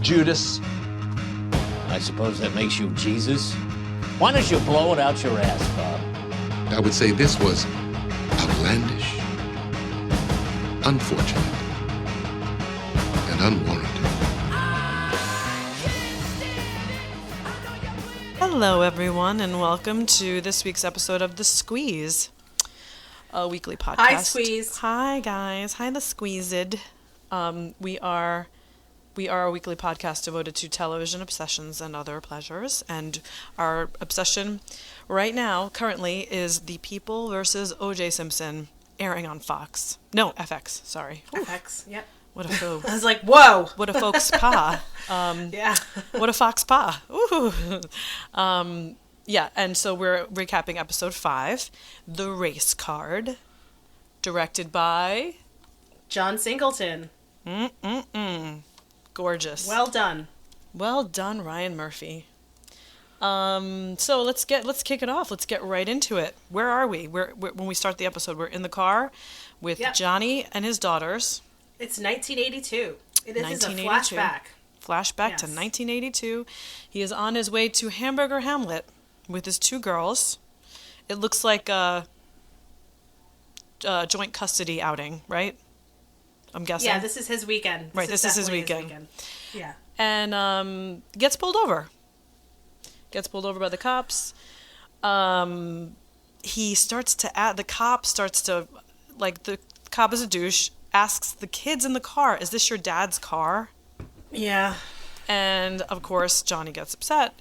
Judas. I suppose that makes you Jesus. Why don't you blow it out your ass, Bob? I would say this was outlandish, unfortunate, and unwarranted. Hello, everyone, and welcome to this week's episode of The Squeeze, a weekly podcast. Hi, Squeeze. Hi, guys. Hi, The Squeezed. We are a weekly podcast devoted to television obsessions and other pleasures, and our obsession right now, currently, is The People versus O.J. Simpson, airing on Fox. No, FX, sorry. FX, yep. What a faux. I was like, whoa. What a folks pa. Yeah. What a fox pa. Ooh. Yeah, and so we're recapping episode 5, The Race Card, directed by John Singleton. Gorgeous. Well done. Well done, Ryan Murphy. So let's kick it off. Let's get right into it. Where are we? When we start the episode, we're in the car with Johnny and his daughters. It's 1982. It is a 1982. flashback. Flashback Yes. to 1982. He is on his way to Hamburger Hamlet with his 2 girls. It looks like a joint custody outing, right? I'm guessing. Yeah, this is his weekend. This is his definitely weekend. Yeah. And gets pulled over. Gets pulled over by the cops. The cop is a douche, asks the kids in the car, "Is this your dad's car?" Yeah. And of course, Johnny gets upset,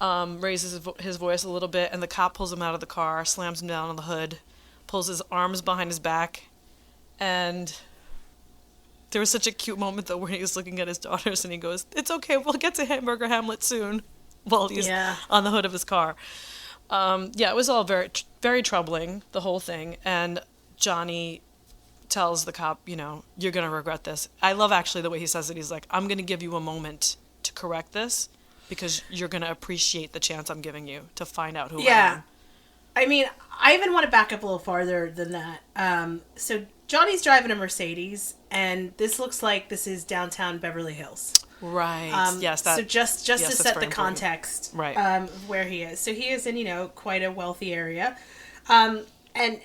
raises his voice a little bit, and the cop pulls him out of the car, slams him down on the hood, pulls his arms behind his back, and there was such a cute moment, though, where he was looking at his daughters, and he goes, "It's okay, we'll get to Hamburger Hamlet soon," while he's on the hood of his car. It was all very, very troubling, the whole thing, and Johnny tells the cop, "You're going to regret this." I love, actually, the way he says it. He's like, "I'm going to give you a moment to correct this, because you're going to appreciate the chance I'm giving you to find out who I am." I mean, I even want to back up a little farther than that. So Johnny's driving a Mercedes, and this looks like this is downtown Beverly Hills. Right. Yes. So just to set the context, right, of where he is. So he is in quite a wealthy area, and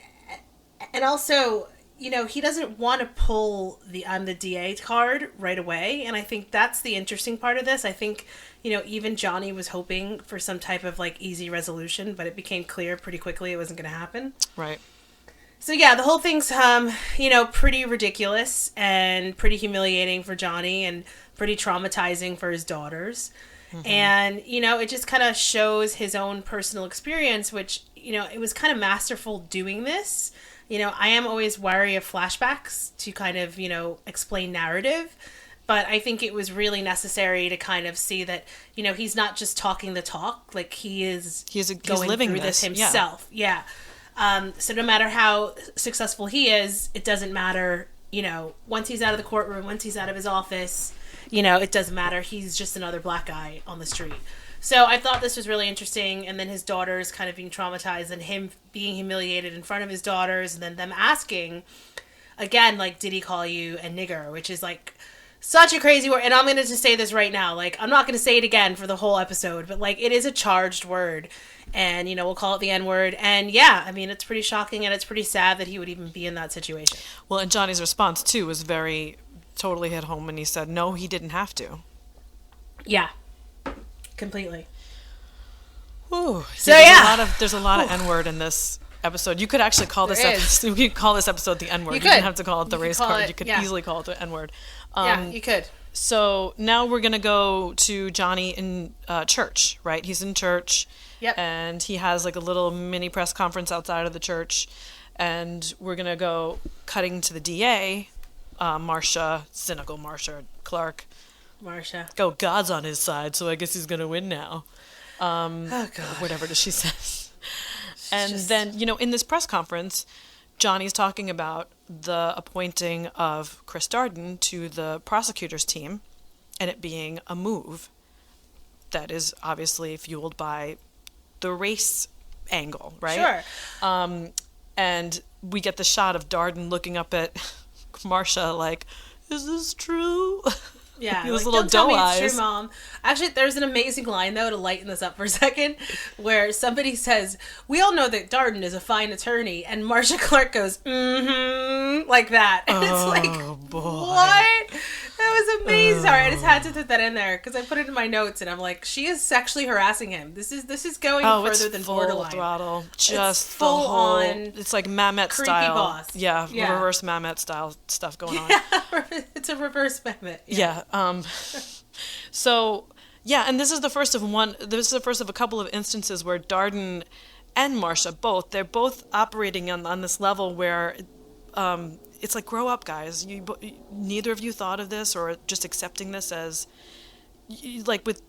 also he doesn't want to pull the "I'm the DA" card right away, and I think that's the interesting part of this. I think even Johnny was hoping for some type of easy resolution, but it became clear pretty quickly it wasn't going to happen. Right. So yeah, the whole thing's pretty ridiculous and pretty humiliating for Johnny and pretty traumatizing for his daughters. Mm-hmm. And it just kind of shows his own personal experience, which it was kind of masterful doing this. I am always wary of flashbacks to kind of explain narrative, but I think it was really necessary to kind of see that he's not just talking the talk, he's living through this himself. Yeah. So no matter how successful he is, it doesn't matter, once he's out of the courtroom, once he's out of his office, it doesn't matter. He's just another black guy on the street. So I thought this was really interesting. And then his daughters kind of being traumatized and him being humiliated in front of his daughters, and then them asking again, did he call you a nigger, which is such a crazy word. And I'm going to just say this right now. I'm not going to say it again for the whole episode, but it is a charged word. And, we'll call it the N-word. And yeah, I mean, it's pretty shocking and it's pretty sad that he would even be in that situation. Well, and Johnny's response, too, was totally hit home when he said, no, he didn't have to. Yeah. Completely. Ooh. So there's a lot of N-word in this episode. You could actually call this episode, you could call this episode the N-word. You didn't have to call it the race card. You could easily call it the N-word. You could. So now we're going to go to Johnny in church, right? He's in church. Yep. And he has a little mini press conference outside of the church. And we're going to go cutting to the DA, Marcia, cynical Marcia Clark. Marcia. Go, God's on his side, so I guess he's going to win now. Oh, God. Whatever she says. And then, in this press conference, Johnny's talking about the appointing of Chris Darden to the prosecutor's team, and it being a move that is obviously fueled by the race angle, right? Sure. And we get the shot of Darden looking up at Marcia is this true? Yeah, Those like, little don't tell me doe it's eyes. true, Mom. Actually, there's an amazing line, though, to lighten this up for a second, where somebody says, we all know that Darden is a fine attorney, and Marcia Clark goes, mm-hmm, like that. And it's like, boy. what? That was amazing. Sorry, I just had to put that in there, because I put it in my notes, and I'm like, she is sexually harassing him. This is going further than full borderline. throttle. Just It's the whole, full on it's like Mamet creepy style. boss. Yeah, Yeah. reverse Mamet style stuff going on. It's a reverse method. Yeah. So yeah, and this is the first of one. This is the first of a couple of instances where Darden and Marcia they're both operating on this level where it's like, grow up, guys. Neither of you thought of this or just accepting this as like with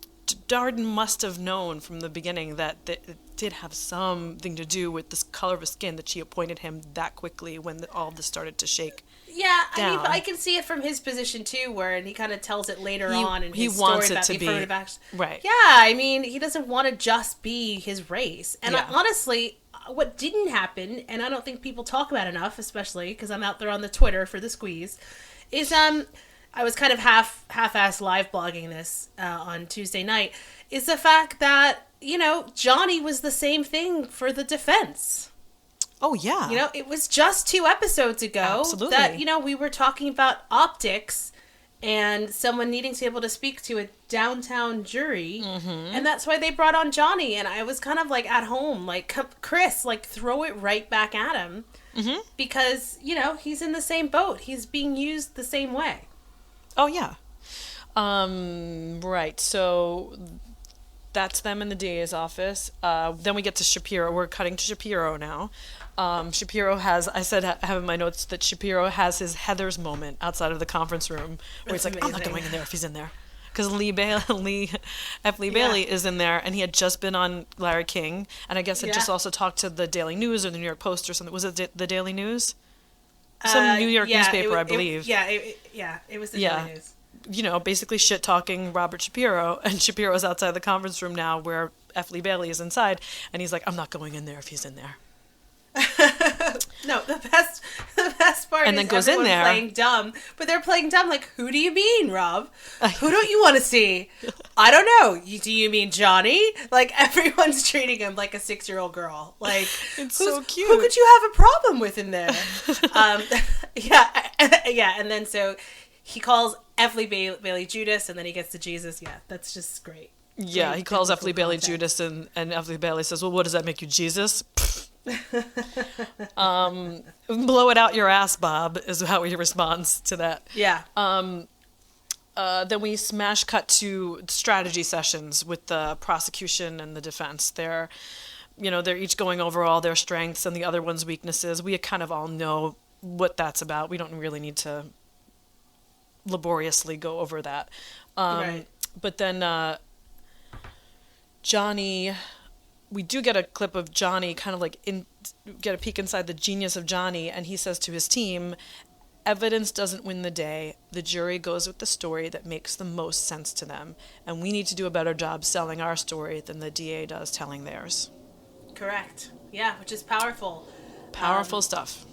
Darden must have known from the beginning that it did have something to do with this color of his skin, that she appointed him that quickly when all of this started to shake. Yeah, I mean, down. but I can see it from his position too, where and he kind of tells it later on in he his wants story it about to the be- affirmative action. right. Yeah, I mean, he doesn't want to just be his race. And Yeah. honestly, what didn't happen, and I don't think people talk about enough, especially because I'm out there on the Twitter for the squeeze, is I was kind of half-assed live blogging this on Tuesday night, is the fact that, Johnny was the same thing for the defense. Oh yeah. It was just 2 episodes ago Absolutely. that, we were talking about optics and someone needing to be able to speak to a downtown jury. Mm-hmm. And that's why they brought on Johnny. And I was kind of like at home, like, Chris, like, throw it right back at him. Mm-hmm. Because, he's in the same boat. He's being used the same way. Oh yeah. Right. So that's them in the DA's office. Then we get to Shapiro. We're cutting to Shapiro now. Shapiro has, I have in my notes that Shapiro has his Heather's moment outside of the conference room where he's That's like, I'm not amazing. going in there if he's in there. Because Lee Bailey is in there, and he had just been on Larry King, and I guess had just Yeah. also talked to the Daily News or the New York Post or something. Was it the Daily News? Some New York newspaper, I believe. It was the Daily News. Basically shit talking Robert Shapiro, and Shapiro's outside the conference room now where F. Lee Bailey is inside, and he's like, I'm not going in there if he's in there. No, the best part And is then goes in everyone there. playing dumb, but they're playing dumb. Like, who do you mean, Rob? Who don't you want to see? I don't know. Do you mean Johnny? Like, everyone's treating him like a 6-year-old girl. Like, It's so cute. Who could you have a problem with in there? Yeah. And then so he calls F. Lee Bailey Judas, and then he gets to Jesus. Yeah, that's just great. Yeah, Great he calls F. biblical Lee Bailey context. Judas, and F. Lee Bailey says, well, what does that make you, Jesus? Blow it out your ass, Bob, is how he responds to that. Yeah. Then we smash cut to strategy sessions with the prosecution and the defense. They're each going over all their strengths and the other one's weaknesses. We kind of all know what that's about. We don't really need to laboriously go over that. Right. But then Johnny, we do get a clip of Johnny kind of like get a peek inside the genius of Johnny, and he says to his team, evidence doesn't win the day. The jury goes with the story that makes the most sense to them, and we need to do a better job selling our story than the DA does telling theirs. Correct. Yeah, which is powerful. Powerful stuff.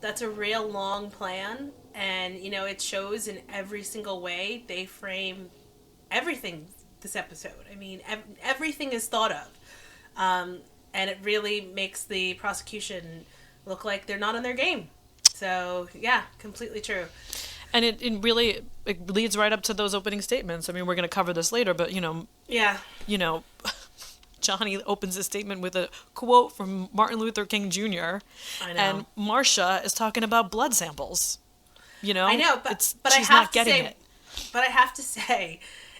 That's a real long plan, and it shows in every single way they frame everything this episode. I mean, everything is thought of, and it really makes the prosecution look like they're not on their game. So yeah, completely true. And it really leads right up to those opening statements. I mean, we're going to cover this later, but Yeah. Johnny opens his statement with a quote from Martin Luther King Jr. I know. And Marcia is talking about blood samples. I know, but she's I have not getting to say, it. But I have to say,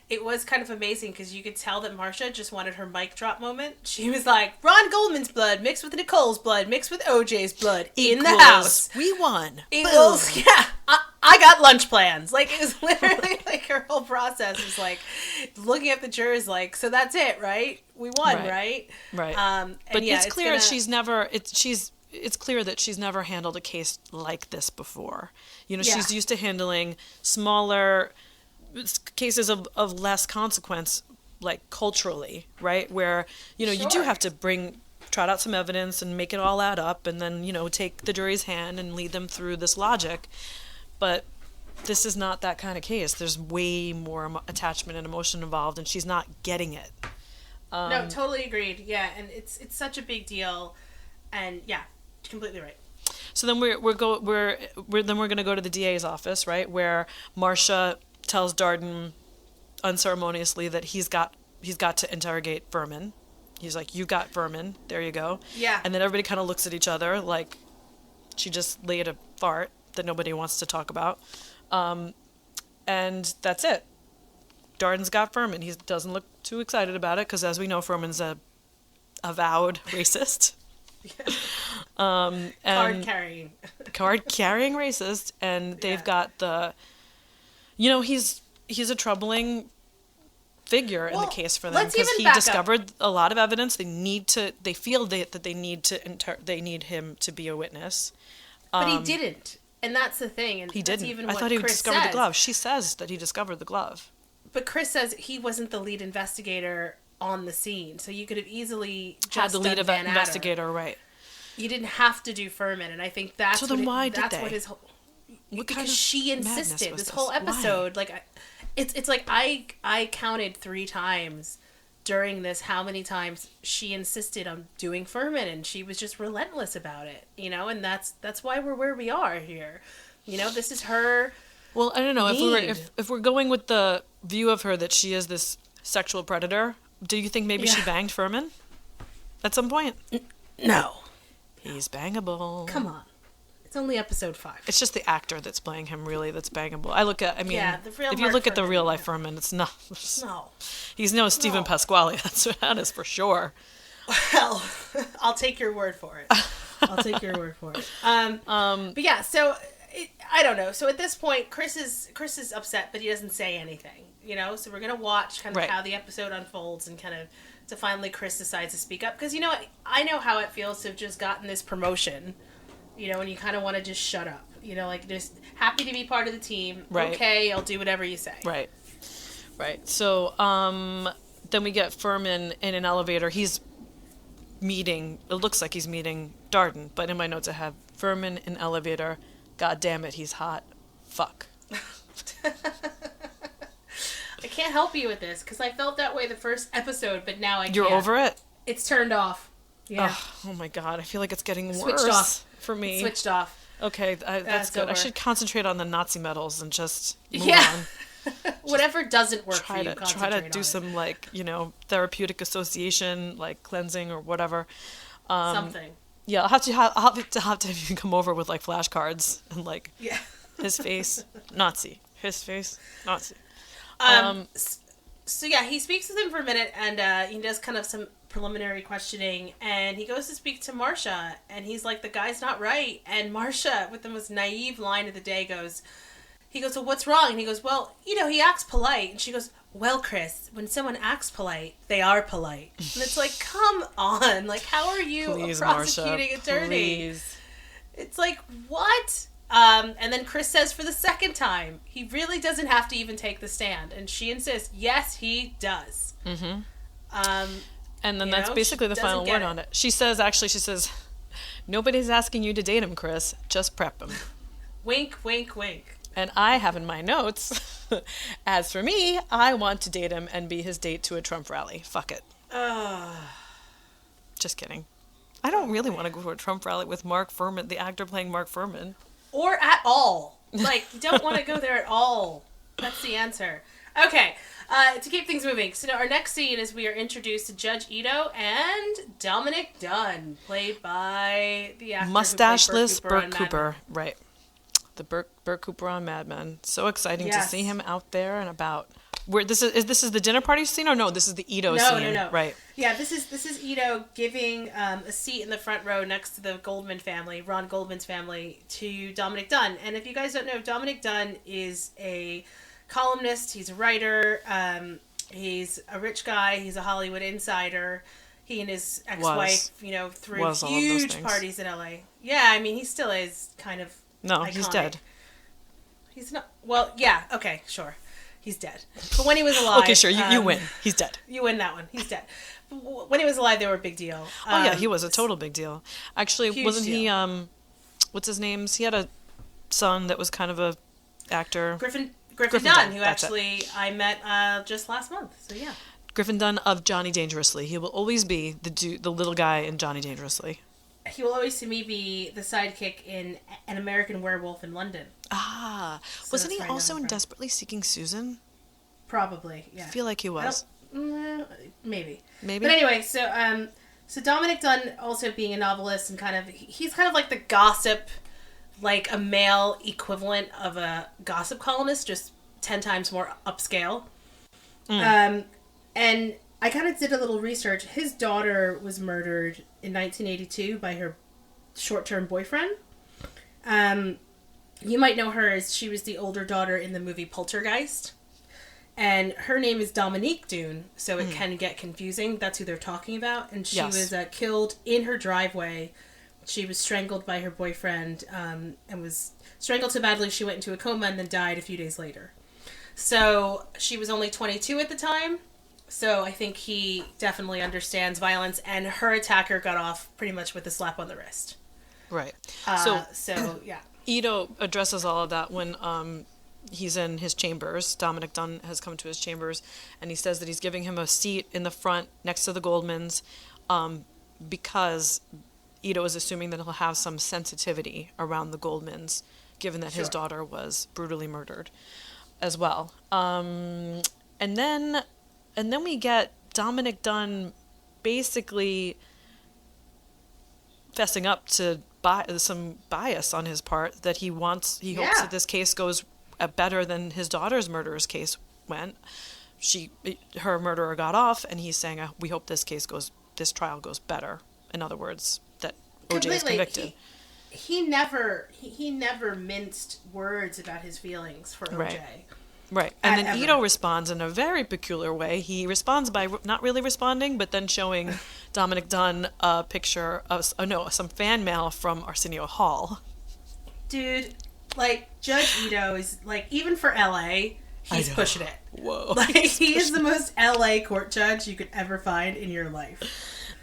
it was kind of amazing because you could tell that Marcia just wanted her mic drop moment. She was like, Ron Goldman's blood mixed with Nicole's blood mixed with OJ's blood in the Equals, house. we won. Equals, yeah. I got lunch plans. Like, it was literally like her whole process was like looking at the jurors like, so that's it, right? We won, right? Right. And But yeah, it's clear gonna... it's clear that she's never handled a case like this before. Yeah. She's used to handling smaller cases of less consequence, like culturally, right? Where, you do Sure. have to trot out some evidence and make it all add up and then, take the jury's hand and lead them through this logic. But this is not that kind of case. There's way more attachment and emotion involved, and she's not getting it. No, totally agreed. Yeah, and it's such a big deal, and yeah, completely right. So then we're gonna go to the DA's office, right, where Marcia tells Darden unceremoniously that he's got to interrogate Furman. He's like, "You got Furman. There you go." Yeah. And then everybody kind of looks at each other like she just laid a fart that nobody wants to talk about, and that's it. Darden's got Furman. He doesn't look too excited about it because, as we know, Furman's a avowed racist. Card carrying racist, and they've got the, he's a troubling figure in the case for them because he discovered a lot of evidence. They feel that they need him to be a witness, but he didn't, and that's the thing. And he didn't. Even I what thought he Chris discovered says. the glove. She says that he discovered the glove. But Chris says he wasn't the lead investigator on the scene, so you could have easily just had the lead done Van investigator, right? You didn't have to do Furman, and I think that's so. Then why did they? What his whole, what because she insisted. This whole Why? episode, like, it's like I counted 3 times during this how many times she insisted on doing Furman, and she was just relentless about it, and that's why we're where we are here. This is her. Well, I don't know if we're going with the view of her that she is this sexual predator. Do you think maybe she banged Furman at some point? No, he's bangable. Come on, it's only episode 5. It's just the actor that's playing him really that's bangable. If you Mark look at the Furman, real life Furman, it's not. No, he's no Stephen Pasquale. That is for sure. Well, I'll take your word for it. But yeah, so. I don't know. So at this point, Chris is upset, but he doesn't say anything. So we're gonna watch kind of how the episode unfolds, and kind of to finally Chris decides to speak up because I know how it feels to have just gotten this promotion, and you kind of want to just shut up. Like just happy to be part of the team. Right. Okay, I'll do whatever you say. Right. So then we get Furman in an elevator. He's meeting. It looks like he's meeting Darden, but in my notes I have Furman in elevator. God damn it, he's hot. Fuck. I can't help you with this because I felt that way the first episode, but now I can't. You're over it? It's turned off. Yeah. Oh my god, I feel like it's getting Switched worse off. for me. Switched off. Okay, that's good. over. I should concentrate on the Nazi medals and just move on. Whatever doesn't work for you, Try to do some therapeutic association, like cleansing or whatever. Something. Yeah, I'll have to have you come over with like flashcards and like his face Nazi, his face Nazi. So yeah, he speaks with him for a minute, and he does kind of some preliminary questioning, and he goes to speak to Marcia, and he's like, the guy's not right, and Marcia, with the most naive line of the day, goes, well, what's wrong? And he goes, well, he acts polite, and she goes, well, Chris, when someone acts polite, they are polite. And it's like, come on, like, how are you Please, a prosecuting Marcia, attorney? please. It's like, what? And then Chris says for the second time, he really doesn't have to even take the stand. And she insists, yes, he does. Mm-hmm. And then that's basically the final word on it. She says, nobody's asking you to date him, Chris. Just prep him. Wink, wink, wink. And I have in my notes, as for me, I want to date him and be his date to a Trump rally. Fuck it. Just kidding. I don't really want to go to a Trump rally with Mark Furman, the actor playing Mark Furman. Or at all. Like, you don't want to go there at all. That's the answer. Okay, to keep things moving. So our next scene is we are introduced to Judge Ito and Dominic Dunn, played by the actor Mustacheless Burt Burt Cooper. Right. The Burt Cooper on Mad Men. So exciting to see him out there and about. Where this is the dinner party scene, or no? This is the Ito scene. No. Right. Yeah, this is Ito giving a seat in the front row next to the Goldman family, Ron Goldman's family, to Dominic Dunn. And if you guys don't know, Dominic Dunn is a columnist. He's a writer. He's a rich guy. He's a Hollywood insider. He and his ex-wife, threw huge parties in LA. Yeah, I mean, he still is kind of. No, iconic. He's dead. He's not. Well, yeah. Okay, sure. He's dead. But when he was alive... Okay, sure. You win. He's dead. You win that one. He's dead. When he was alive, they were a big deal. Oh, yeah. He was a total big deal. Actually, wasn't deal. he... what's his name? He had a son that was kind of a actor. Griffin Griffin Dunn, Dunn, who that's it. actually I met just last month. So yeah. Griffin Dunn of Johnny Dangerously. He will always be the little guy in Johnny Dangerously. He will always to me be the sidekick in An American Werewolf in London. Ah, So wasn't he that's where I know also him in from. Desperately Seeking Susan? Probably, yeah. I feel like he was. Maybe. Maybe. But anyway, so Dominic Dunn also being a novelist and he's kind of like the gossip, like a male equivalent of a gossip columnist, just 10 times more upscale. And I kind of did a little research. His daughter was murdered in 1982 by her short-term boyfriend. You might know her as she was the older daughter in the movie Poltergeist. And her name is Dominique Dune, so it can get confusing. That's who they're talking about. And she was killed in her driveway. She was strangled by her boyfriend and was strangled so badly she went into a coma and then died a few days later. So she was only 22 at the time. So I think he definitely understands violence. And her attacker got off pretty much with a slap on the wrist. Right. So yeah. Ito addresses all of that when he's in his chambers. Dominic Dunn has come to his chambers, and he says that he's giving him a seat in the front next to the Goldmans because Ito is assuming that he'll have some sensitivity around the Goldmans, given that his daughter was brutally murdered as well. And then we get Dominic Dunn basically fessing up to some bias on his part, that he hopes that this case goes better than his daughter's murderer's case went. Her murderer got off, and he's saying, we hope this trial goes better. In other words, that OJ is convicted. He never minced words about his feelings for OJ. Right. And then Ito responds in a very peculiar way. He responds by not really responding, but then showing Dominic Dunn a picture of, some fan mail from Arsenio Hall. Dude, like, Judge Ito is, like, even for LA, he's pushing it. Whoa. Like, he is the most LA court judge you could ever find in your life.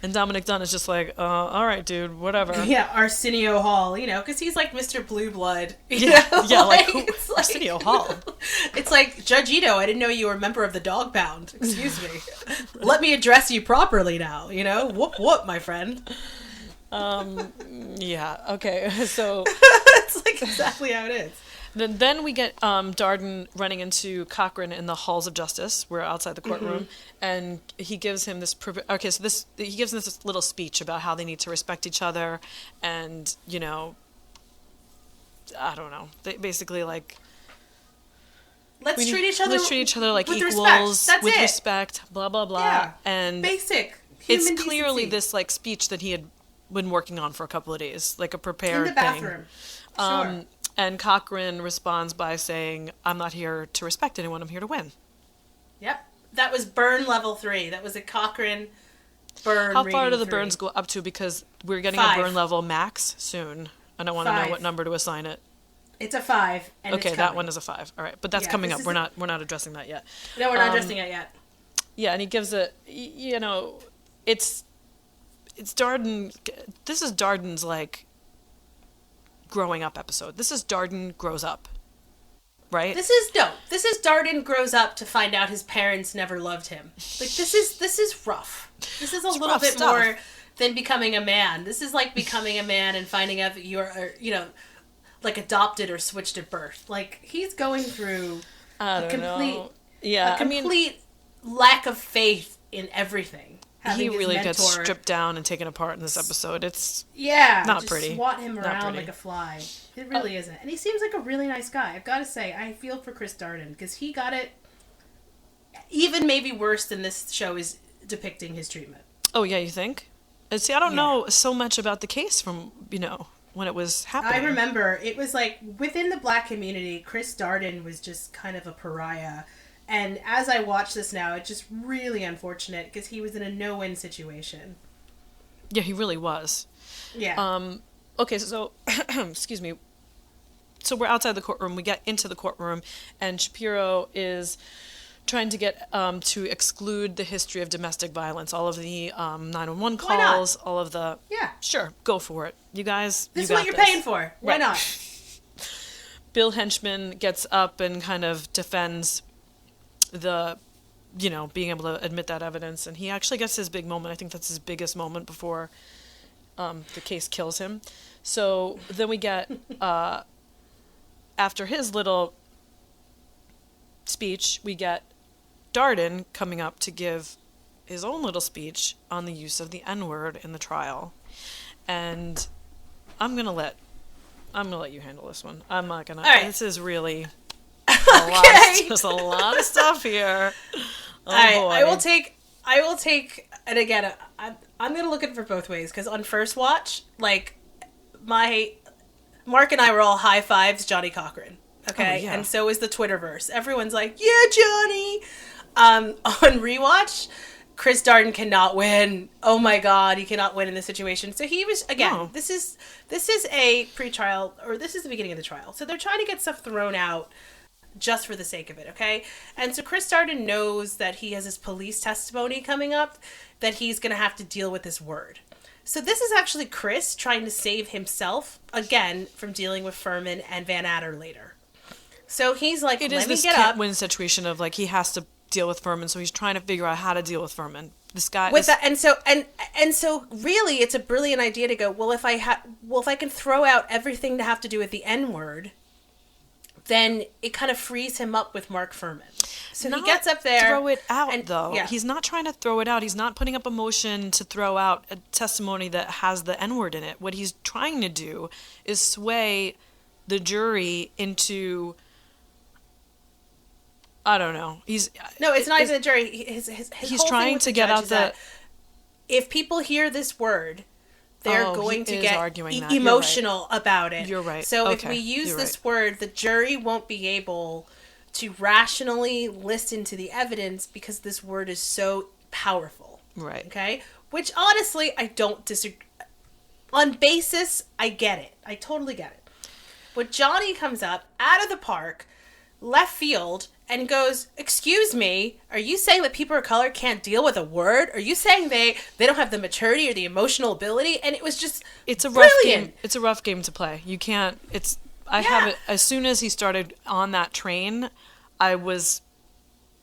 And Dominic Dunn is just like, all right, dude, whatever. Yeah, Arsenio Hall, because he's like Mr. Blue Blood. Yeah, who? Arsenio Hall. It's like, Judge Ito, I didn't know you were a member of the dog pound. Excuse me. Let me address you properly now, Whoop, whoop, my friend. Yeah, okay, so... It's like exactly how it is. Then we get Darden running into Cochran in the halls of justice. We're outside the courtroom, and he gives him this. He gives him this little speech about how they need to respect each other, and I don't know. They basically like. Let's treat each other like with equals, respect. with respect. Blah blah blah. Yeah. And basic. Human it's clearly decency. this like speech that he had been working on for a couple of days, like a prepared in the bathroom. thing. Sure. And Cochran responds by saying, I'm not here to respect anyone, I'm here to win. Yep. That was burn level 3. That was a Cochran burn. How far do the 3. burns go up to? Because we're getting 5. a burn level max soon. And I want to know 5. what number to assign it. It's a 5. And Okay, it's that coming. one is a 5. All right, but that's coming up. We're not addressing that yet. No, we're not addressing it yet. Yeah, and he gives it's Darden. This is Darden's like growing up episode. This is Darden grows up, right? This is Darden grows up to find out his parents never loved him. Like this is rough. This is a little rough bit stuff. more than becoming a man. This is like becoming a man and finding out that you're like adopted or switched at birth. Like he's going through a complete lack of faith in everything. He really mentor, gets stripped down and taken apart in this episode. It's not just pretty. Swat him Not around pretty. like a fly. It really isn't. And he seems like a really nice guy. I've got to say, I feel for Chris Darden because he got it even maybe worse than this show is depicting his treatment. Oh yeah, you think? See, I don't know so much about the case from when it was happening. I remember it was like within the black community, Chris Darden was just kind of a pariah. And as I watch this now, it's just really unfortunate because he was in a no-win situation. Yeah, he really was. Yeah. Okay, so excuse me. So we're outside the courtroom. We get into the courtroom, and Shapiro is trying to get to exclude the history of domestic violence, all of the 911 Why not? calls, all of the... Yeah. Sure, go for it. You guys, This is you what got you're paying for. Why Right. not? Bill Henchman gets up and kind of defends the, being able to admit that evidence. And he actually gets his big moment. I think that's his biggest moment before the case kills him. So then we get, after his little speech, we get Darden coming up to give his own little speech on the use of the N-word in the trial. And I'm gonna let you handle this one. I'm not gonna. Right. This is really Okay. there's a lot of stuff here. Oh, All right, boy. I will take, and again, I'm going to look at it for both ways, because on first watch, like, Mark and I were all high fives Johnny Cochran, okay? Oh, yeah. And so is the Twitterverse. Everyone's like, yeah, Johnny! On rewatch, Chris Darden cannot win. Oh my God, he cannot win in this situation. So he was, again, No. this is a pre-trial, or this is the beginning of the trial. So they're trying to get stuff thrown out just for the sake of it, okay? And so Chris Darden knows that he has his police testimony coming up, that he's going to have to deal with this word. So this is actually Chris trying to save himself, again, from dealing with Furman and Van Adder later. So he's like, It let is me this get up. can't-win situation of, like, he has to deal with Furman, so he's trying to figure out how to deal with Furman. This guy With is... that, and so really, it's a brilliant idea to go, well, if I can throw out everything to have to do with the N-word, then it kind of frees him up with Mark Furman. So he gets up there. Throw it out, and, though. yeah. He's not trying to throw it out. He's not putting up a motion to throw out a testimony that has the N-word in it. What he's trying to do is sway the jury into... I don't know. No, it's not even the jury. His he's whole thing trying with to the get judge out is the... that if people hear this word, they're going to is get arguing that. You're emotional about it. You're right. So if Okay. we use You're this right. word, the jury won't be able to rationally listen to the evidence because this word is so powerful. Right. Okay? Which honestly, I don't disagree. On basis, I get it. I totally get it. But Johnny comes up out of the park, left field, and goes, excuse me, are you saying that people of color can't deal with a word? Are you saying they don't have the maturity or the emotional ability? And it was just It's a rough brilliant. game. It's a rough game to play. You can't... I have it... As soon as he started on that train, I was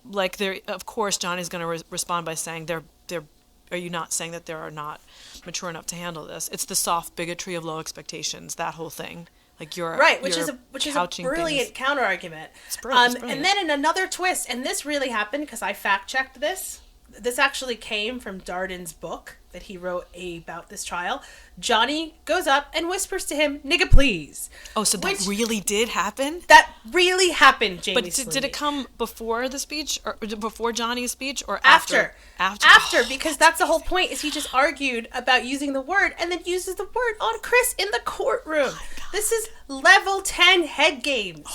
like, of course Johnny's going to respond by saying, are you not saying that they are not mature enough to handle this? It's the soft bigotry of low expectations, that whole thing. Like you're Right, which you're is a couching brilliant things. counter argument. It's brilliant. And then in another twist, and this really happened because I fact checked this. This actually came from Darden's book that he wrote about this trial. Johnny goes up and whispers to him, "Nigga, please." Oh, so that really did happen? That really happened, Jamie. But did it come before the speech, or before Johnny's speech, or After, Oh, because that's the whole point. Is he just argued about using the word and then uses the word on Chris in the courtroom? This is level 10 head games.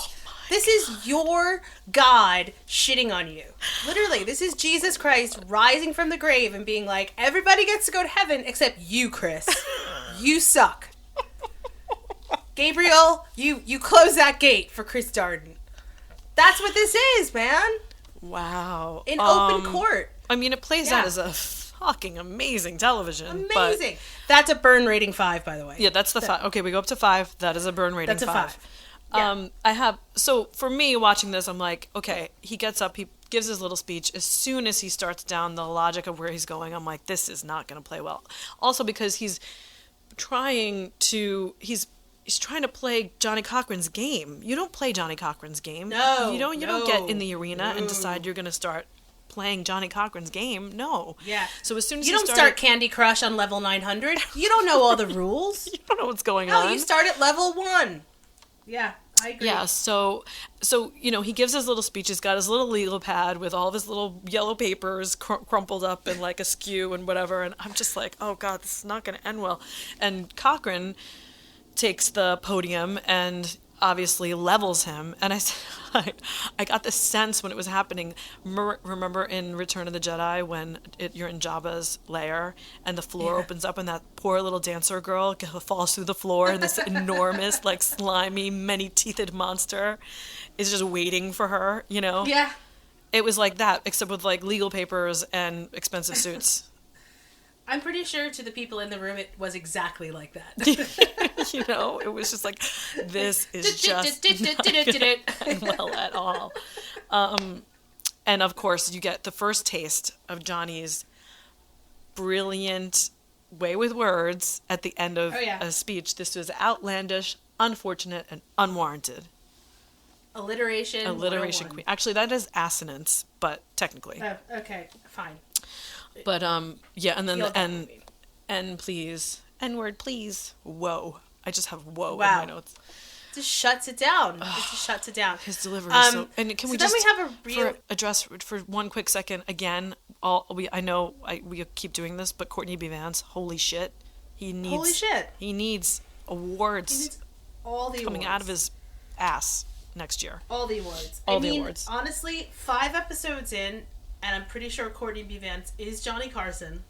This is your God shitting on you. Literally, this is Jesus Christ rising from the grave and being like, everybody gets to go to heaven except you, Chris. You suck. Gabriel, you close that gate for Chris Darden. That's what this is, man. Wow. In open court. I mean, it plays Yeah. out as a fucking amazing television. Amazing. That's a burn rating 5, by the way. Yeah, that's the 5. Okay, we go up to 5. That is a burn rating. That's a 5. Yeah. So for me watching this, I'm like, okay, he gets up, he gives his little speech. As soon as he starts down the logic of where he's going, I'm like, this is not going to play well. Also because he's trying to play Johnny Cochran's game. You don't play Johnny Cochran's game. No, You don't get in the no, arena and decide you're going to start playing Johnny Cochran's game. No. Yeah. So as soon as you don't start Candy Crush on level 900. You don't know all the rules. you don't know what's going No, on. you start at level 1. Yeah, I agree. Yeah, so he gives his little speech. He's got his little legal pad with all of his little yellow papers crumpled up and like askew and whatever. And I'm just like, oh God, this is not going to end well. And Cochran takes the podium and obviously levels him. And I got this sense when it was happening. Remember in Return of the Jedi when you're in Jabba's lair and the floor opens up and that poor little dancer girl falls through the floor and this enormous, like slimy, many-teethed monster is just waiting for her, you know? Yeah. It was like that, except with like legal papers and expensive suits. I'm pretty sure to the people in the room it was exactly like that. You know, it was just like, this is just not gonna end well at all. And of course, you get the first taste of Johnny's brilliant way with words at the end of a speech. This was outlandish, unfortunate, and unwarranted. Alliteration queen. Actually, that is assonance, but technically. Okay, fine. But yeah, and then and please, N-word, please. Whoa. I just have whoa in my notes. Just shuts it down. It just shuts it down. His delivery is so. And can we just then we have address for one quick second again? We keep doing this, but Courtney B. Vance, holy shit, he needs awards. He needs all the coming awards. out of his ass next year. All the awards. I mean, honestly, 5 episodes in, and I'm pretty sure Courtney B. Vance is Johnny Cochran.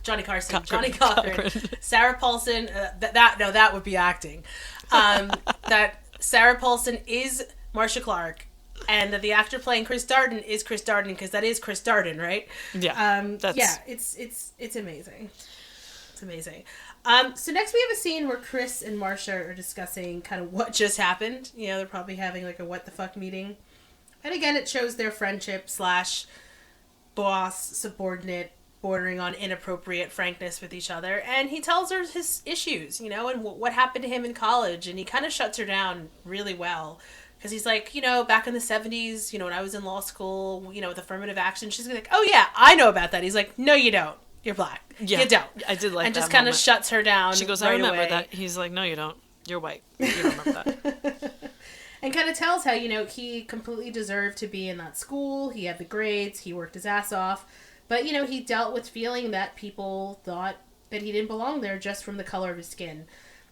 Johnny Cochran. Sarah Paulson. That would be acting. That Sarah Paulson is Marcia Clark, and that the actor playing Chris Darden is Chris Darden, because that is Chris Darden, right? Yeah. It's amazing. It's amazing. So next we have a scene where Chris and Marcia are discussing kind of what just happened. You know, they're probably having like a what the fuck meeting, and again it shows their friendship / boss subordinate, bordering on inappropriate frankness with each other. And he tells her his issues, you know, and what happened to him in college. And he kind of shuts her down really well. Because he's like, you know, back in the 70s, you know, when I was in law school, you know, with affirmative action, she's like, oh yeah, I know about that. He's like, no, you don't. You're black. Yeah, you don't. I did like that. And just kind of shuts her down. She goes, right I remember away. that. He's like, no, you don't. You're white. You don't remember that. And kind of tells how, you know, he completely deserved to be in that school. He had the grades. He worked his ass off. But, you know, he dealt with feeling that people thought that he didn't belong there just from the color of his skin.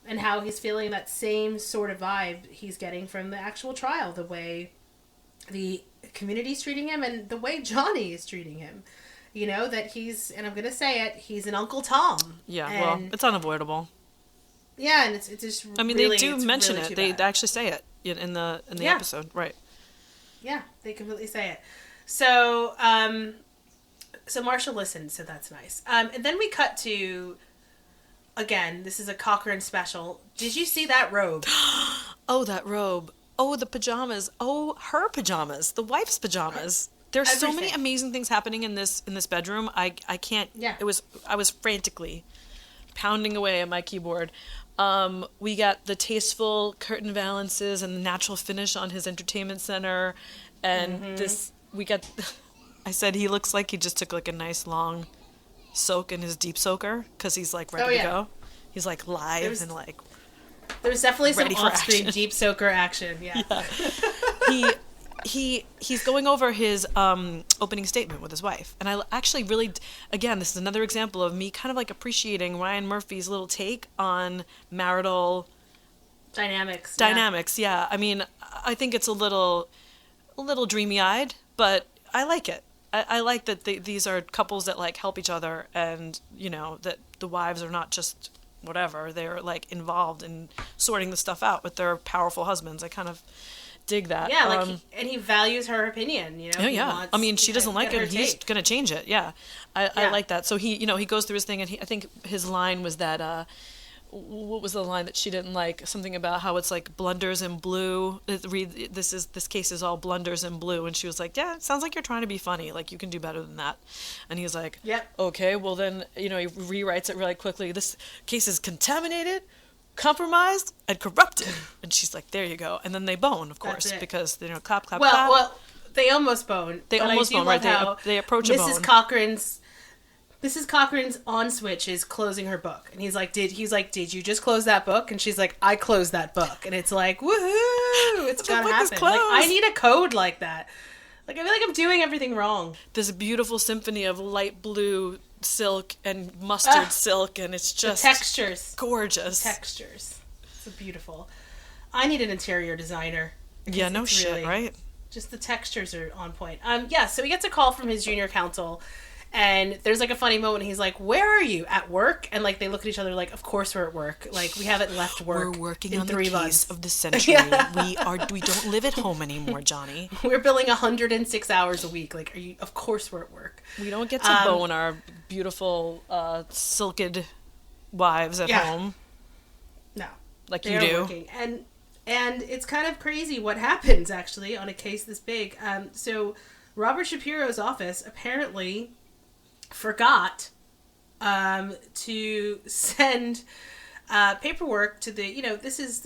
And how he's feeling that same sort of vibe he's getting from the actual trial. The way the community's treating him and the way Johnny is treating him. You know, that he's, and I'm going to say it, he's an Uncle Tom. Yeah, well, it's unavoidable. Yeah, and it's just I mean, really, they do mention really it. They actually say it in the episode. Right. Yeah, they completely say it. So, so Marcia listened, so that's nice. And then we cut to, again, this is a Cochran special. Did you see that robe? Oh, that robe. Oh, the pajamas. Oh, her pajamas. The wife's pajamas. There's so many amazing things happening in this bedroom. I can't. Yeah. I was frantically pounding away at my keyboard. We got the tasteful curtain valances and the natural finish on his entertainment center, and we got. I said he looks like he just took like a nice long soak in his deep soaker because he's like ready to go. He's like live and like. There's definitely some ready for off-screen action. deep soaker action. Yeah. He's going over his opening statement with his wife, and I actually really, again, this is another example of me kind of like appreciating Ryan Murphy's little take on marital dynamics. Yeah, I mean, I think it's a little dreamy-eyed, but I like it. I like that these are couples that like help each other, and you know that the wives are not just whatever; they're like involved in sorting the stuff out with their powerful husbands. I kind of dig that. Yeah, like he values her opinion, you know. Oh yeah, I mean, she doesn't like it. He's gonna change it. Yeah, I like that. So he goes through his thing, and I think his line was that. What was the line that she didn't like? Something about how it's like blunders in blue. This case is all blunders in blue, and she was like, "Yeah, it sounds like you're trying to be funny. Like you can do better than that." And he's like, "Yep, okay, well then he rewrites it really quickly. This case is contaminated, compromised, and corrupted." And she's like, "There you go." And then they bone, of course, because clap, clap, clap. Well, they almost bone. They almost bone, right? They approach a bone. Mrs. Cochran's on switch is closing her book, and he's like, "Did you just close that book?" And she's like, "I closed that book," and it's like, woohoo! It's gonna happen. Like, I need a code like that. Like I feel like I'm doing everything wrong. This beautiful symphony of light blue silk and mustard silk, and it's just the textures, gorgeous textures. It's beautiful. I need an interior designer. Yeah, no shit, really, right? Just the textures are on point. Yeah. So he gets a call from his junior counsel. And there's like a funny moment. He's like, "Where are you? At work?" And like they look at each other like, "Of course we're at work. Like we haven't left work. We're working in on 3 the months case of the century. Yeah. We don't live at home anymore, Johnny. We're billing 106 hours a week. Like, of course we're at work. We don't get to bone our beautiful silked wives at home. No, like They you are do. working. And it's kind of crazy what happens, actually, on a case this big. So Robert Shapiro's office apparently forgot to send paperwork to the, this is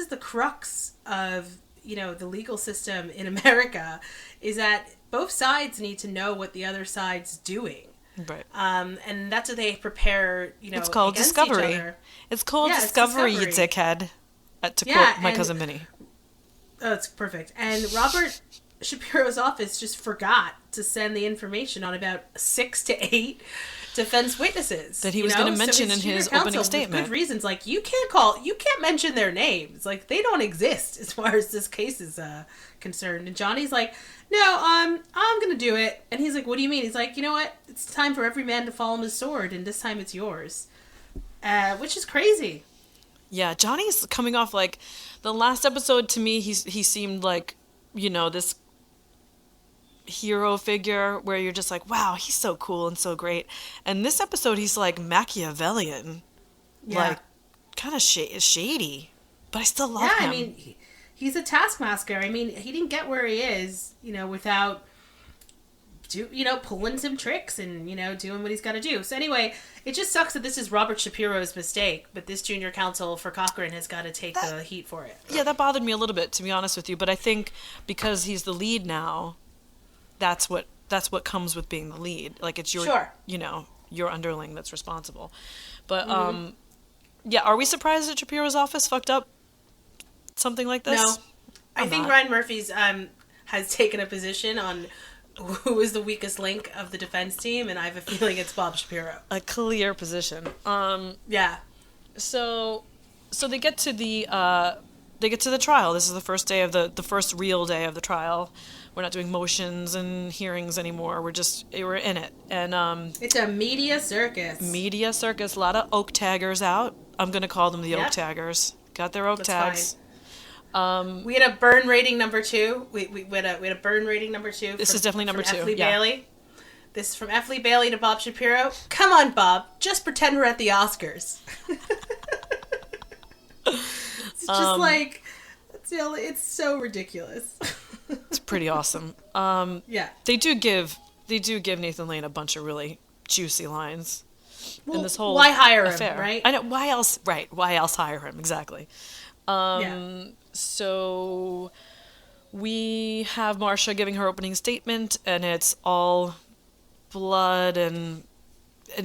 the crux of, the legal system in America, is that both sides need to know what the other side's doing. Right. And that's what they prepare, It's called against discovery. each other. It's called Yeah, discovery, you discovery. dickhead. To Yeah, quote my and- cousin Minnie. Oh, it's perfect. And Robert Shapiro's office just forgot to send the information on about 6 to 8 defense witnesses That he was gonna mention in junior his counsel, opening with statement. Good reasons, like you can't mention their names, like they don't exist as far as this case is concerned. And Johnny's like, no, I'm gonna do it. And he's like, what do you mean? He's like, you know what? It's time for every man to fall on his sword, and this time it's yours, which is crazy. Yeah, Johnny's coming off like the last episode to me. He seemed like, this hero figure where you're just like, wow, he's so cool and so great. And this episode, he's like Machiavellian, Yeah. like kind of shady, but I still love him. I mean, he's a taskmaster. I mean, he didn't get where he is, without pulling some tricks and, doing what he's got to do. So anyway, it just sucks that this is Robert Shapiro's mistake, but this junior counsel for Cochran has got to take the heat for it. Yeah, that bothered me a little bit, to be honest with you. But I think because he's the lead now, that's what comes with being the lead. Like it's your, Sure. Your underling that's responsible. But yeah, are we surprised that Shapiro's office fucked up something like this? No. I I'm think not. Ryan Murphy's has taken a position on who is the weakest link of the defense team, and I have a feeling it's Bob Shapiro. A clear position. Yeah. So they get to the trial. This is the first day of the first real day of the trial. We're not doing motions and hearings anymore. We're in it. And It's a media circus. media circus, a lot of oak taggers out. I'm going to call them the oak Yep. taggers. Got their oak That's tags. We had a burn rating number 2. We had a burn rating number 2. This is definitely number from 2, F. Lee yeah. Bailey. This is from F. Lee Bailey to Bob Shapiro. Come on, Bob. Just pretend we're at the Oscars. It's just like, it's so ridiculous. It's pretty awesome. Yeah. They do give Nathan Lane a bunch of really juicy lines in this whole why hire him, affair. right? I know, why else? Right? Why else hire him? Exactly. Yeah. So we have Marcia giving her opening statement, and it's all blood and I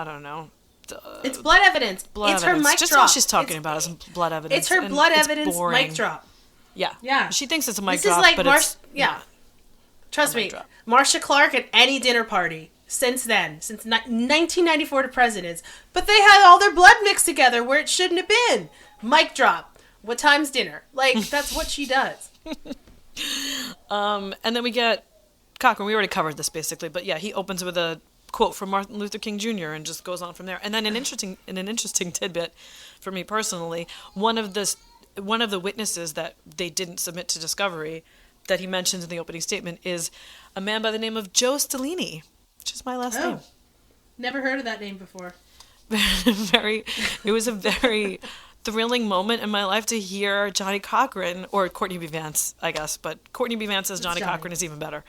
don't know. It's blood evidence. Blood it's evidence. her mic Just drop. all she's talking It's- about is blood evidence. It's her and blood it's evidence boring. mic drop. Yeah. Yeah. She thinks it's a mic This drop, is like but Marcia. it's Yeah. not. Trust A mic me, drop. Marcia Clark at any dinner party since 1994 to Presidents, but they had all their blood mixed together where it shouldn't have been. Mic drop. What time's dinner? Like, that's what she does. And then we get Cochran. We already covered this basically, but yeah, he opens with a quote from Martin Luther King Jr. and just goes on from there. And then an interesting tidbit for me personally, one of the witnesses that they didn't submit to discovery that he mentions in the opening statement is a man by the name of Joe Stellini, which is my last name. Never heard of that name before. It was a very thrilling moment in my life to hear Johnny Cochran, or Courtney B. Vance, I guess, but Courtney B. Vance says Johnny Johnny. Cochran is even better.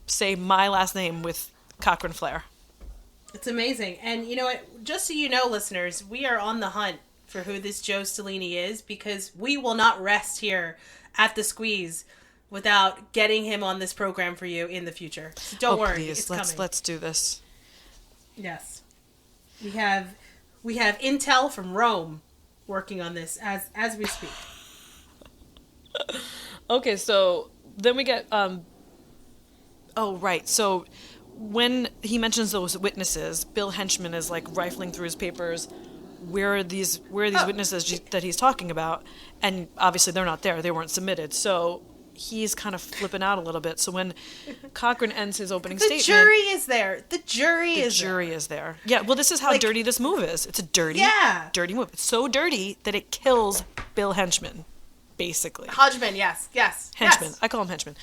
Say my last name with Cochran flair. It's amazing. And you know what? Just so you know, listeners, we are on the hunt for who this Joe Stellini is, because we will not rest here at the Squeeze without getting him on this program for you in the future. So don't worry, Please, it's let's coming. let's do this. Yes. We have intel from Rome working on this as we speak. Okay, so then we get oh right, so when he mentions those witnesses, Bill Henchman is like rifling through his papers. Where are these witnesses that he's talking about? And obviously they're not there. They weren't submitted. So he's kind of flipping out a little bit. So when Cochran ends his opening The statement, jury is there. The jury is there. Yeah, well, this is how Like- dirty this move is. It's a dirty, Yeah. dirty move. It's so dirty that it kills Bill Henchman, basically. Hodgman, yes. Henchman. Yes. I call him Henchman.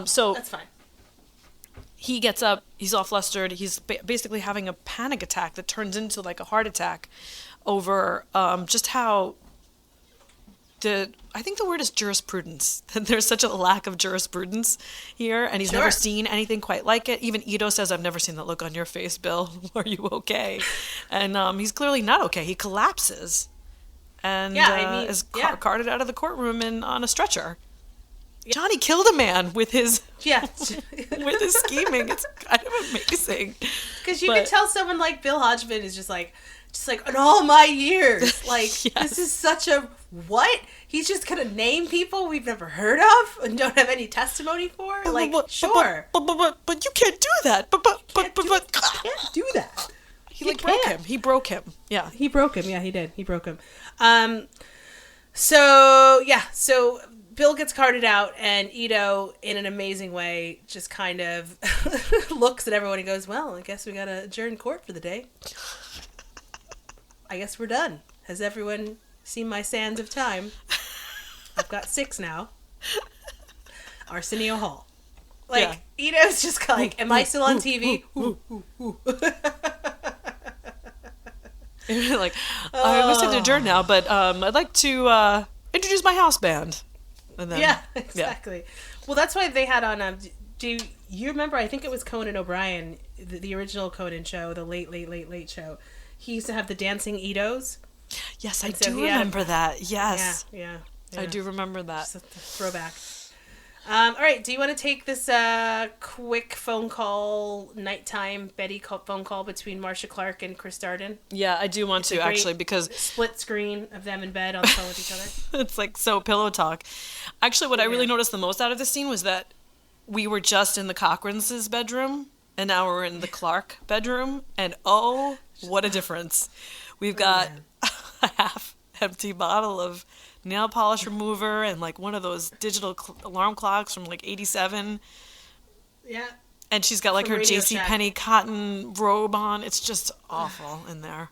So That's fine. he gets up. He's all flustered. He's basically having a panic attack that turns into like a heart attack. over just how I think the word is jurisprudence. There's such a lack of jurisprudence here, and he's never seen anything quite like it. Even Ito says, "I've never seen that look on your face, Bill. Are you okay?" And he's clearly not okay. He collapses and is carted out of the courtroom on a stretcher. Johnny killed a man with his with his scheming. It's kind of amazing because you can tell someone like Bill Hodgman is just like in all my years, like this is such a what? He's just gonna name people we've never heard of and don't have any testimony for. Like, sure, but you can't do that. But can't do that. He broke him. He broke him. Yeah, he broke him. Yeah, he did. He broke him. So Bill gets carted out, and Ito, in an amazing way, just kind of looks at everyone and goes, "Well, I guess we gotta adjourn court for the day. I guess we're done. Has everyone seen my sands of time? I've got 6 now. Arsenio Hall." Like, Ito's just like, "Am I still on TV?" Like, I must have to adjourn now, but I'd like to introduce my house band. And then, exactly. Well, that's why they had on. Do you remember? I think it was Conan O'Brien, the original Conan show, the late show. He used to have the dancing Itos. Yes, I do remember that. Yes. Yeah. I do remember that. Just a throwback. All right. Do you want to take this quick phone call, nighttime Betty phone call between Marcia Clark and Chris Darden? Yeah, I do want to, actually, because... split screen of them in bed on the phone with each other. It's like so pillow talk. Actually, what I really noticed the most out of this scene was that we were just in the Cochran's bedroom, and now we're in the Clark bedroom, and oh, what a difference. We've got a half-empty bottle of nail polish remover and like one of those digital alarm clocks from like 87. Yeah. And she's got like her JCPenney cotton robe on. It's just awful in there.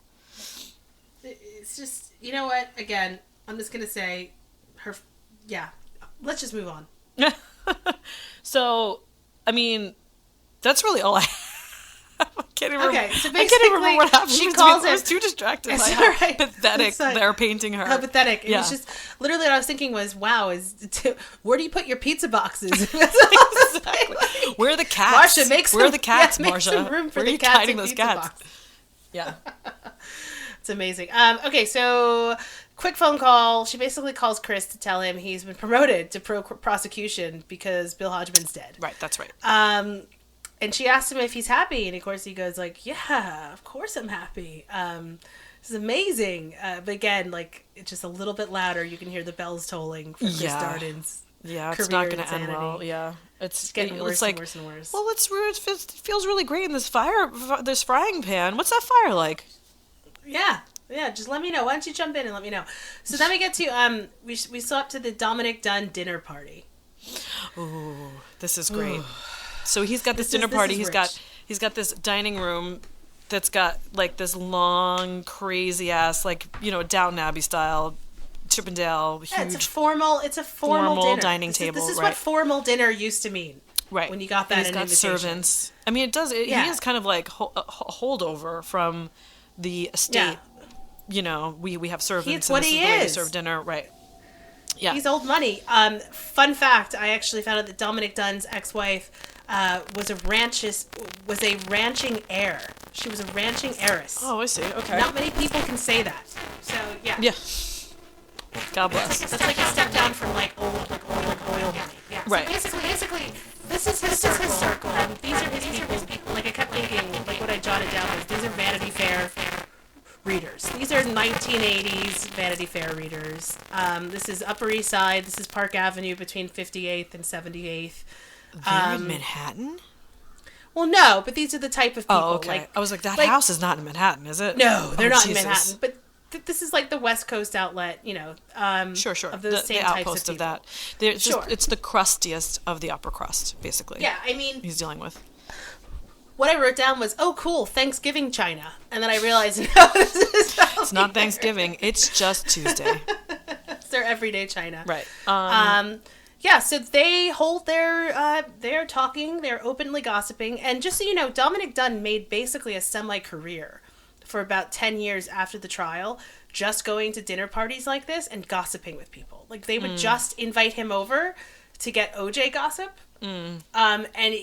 It's just, you know what? Again, I'm just going to say let's just move on. So, I mean, that's really all I I can't even remember what happened. She calls him. I was too distracted by how pathetic they're painting her. How pathetic. It was just, literally what I was thinking was, wow, where do you put your pizza boxes? Exactly. Where are the cats? Marcia, where are the cats, make Marcia? some room for where the are you cats hiding in those pizza cats? boxes. Yeah. It's amazing. Okay, so quick phone call. She basically calls Chris to tell him he's been promoted to prosecution because Bill Hodgman's dead. Right, that's right. And she asked him if he's happy, and of course he goes like, "Yeah, of course I'm happy. This is amazing." But again, like, it's just a little bit louder. You can hear the bells tolling for Chris Darden's it's not going to end well. Yeah, it's getting worse and worse and worse. Well, it feels really great in this frying pan. What's that fire like? Yeah. Just let me know. Why don't you jump in and let me know? So then we get to we saw up to the Dominic Dunn dinner party. Ooh, this is great. So he's got this dinner party. He's got this dining room that's got like this long, crazy ass, like, you know, Downton Abbey style, Chippendale, huge. Yeah, it's a formal dinner. Dining table. This is what formal dinner used to mean. Right. When you got that, and he's got servants. I mean, it does. He is kind of like a holdover from the estate. Yeah. You know, we have servants. It's what he is. We serve dinner, right? Yeah. He's old money. Fun fact: I actually found out that Dominic Dunn's ex-wife was a ranching heir. She was a ranching heiress. Oh, I see. Okay. Not many people can say that. So yeah. Yeah. God bless. That's like a step down from like oil money. Yeah. Right. So basically, this is his circle. These are his people. Like, I kept thinking, like, what I jotted down was, these are Vanity Fair readers. These are 1980s Vanity Fair readers. This is Upper East Side. This is Park Avenue between 58th and 78th. They're in Manhattan? Well, no, but these are the type of people. Oh, okay. I was like, that house is not in Manhattan, is it? No, they're not in Manhattan. But this is like the West Coast outlet, you know. Sure. Of the same types outpost of that. It's the crustiest of the upper crust, basically. Yeah, I mean, he's dealing with. What I wrote down was, "Oh, cool, Thanksgiving China," and then I realized, no, this is it's not Thanksgiving. It's just Tuesday. It's their everyday China, right? Yeah, so they hold they're talking, they're openly gossiping, and just so you know, Dominic Dunn made basically a semi-career for about 10 years after the trial, just going to dinner parties like this and gossiping with people. Like, they would just invite him over to get OJ gossip. And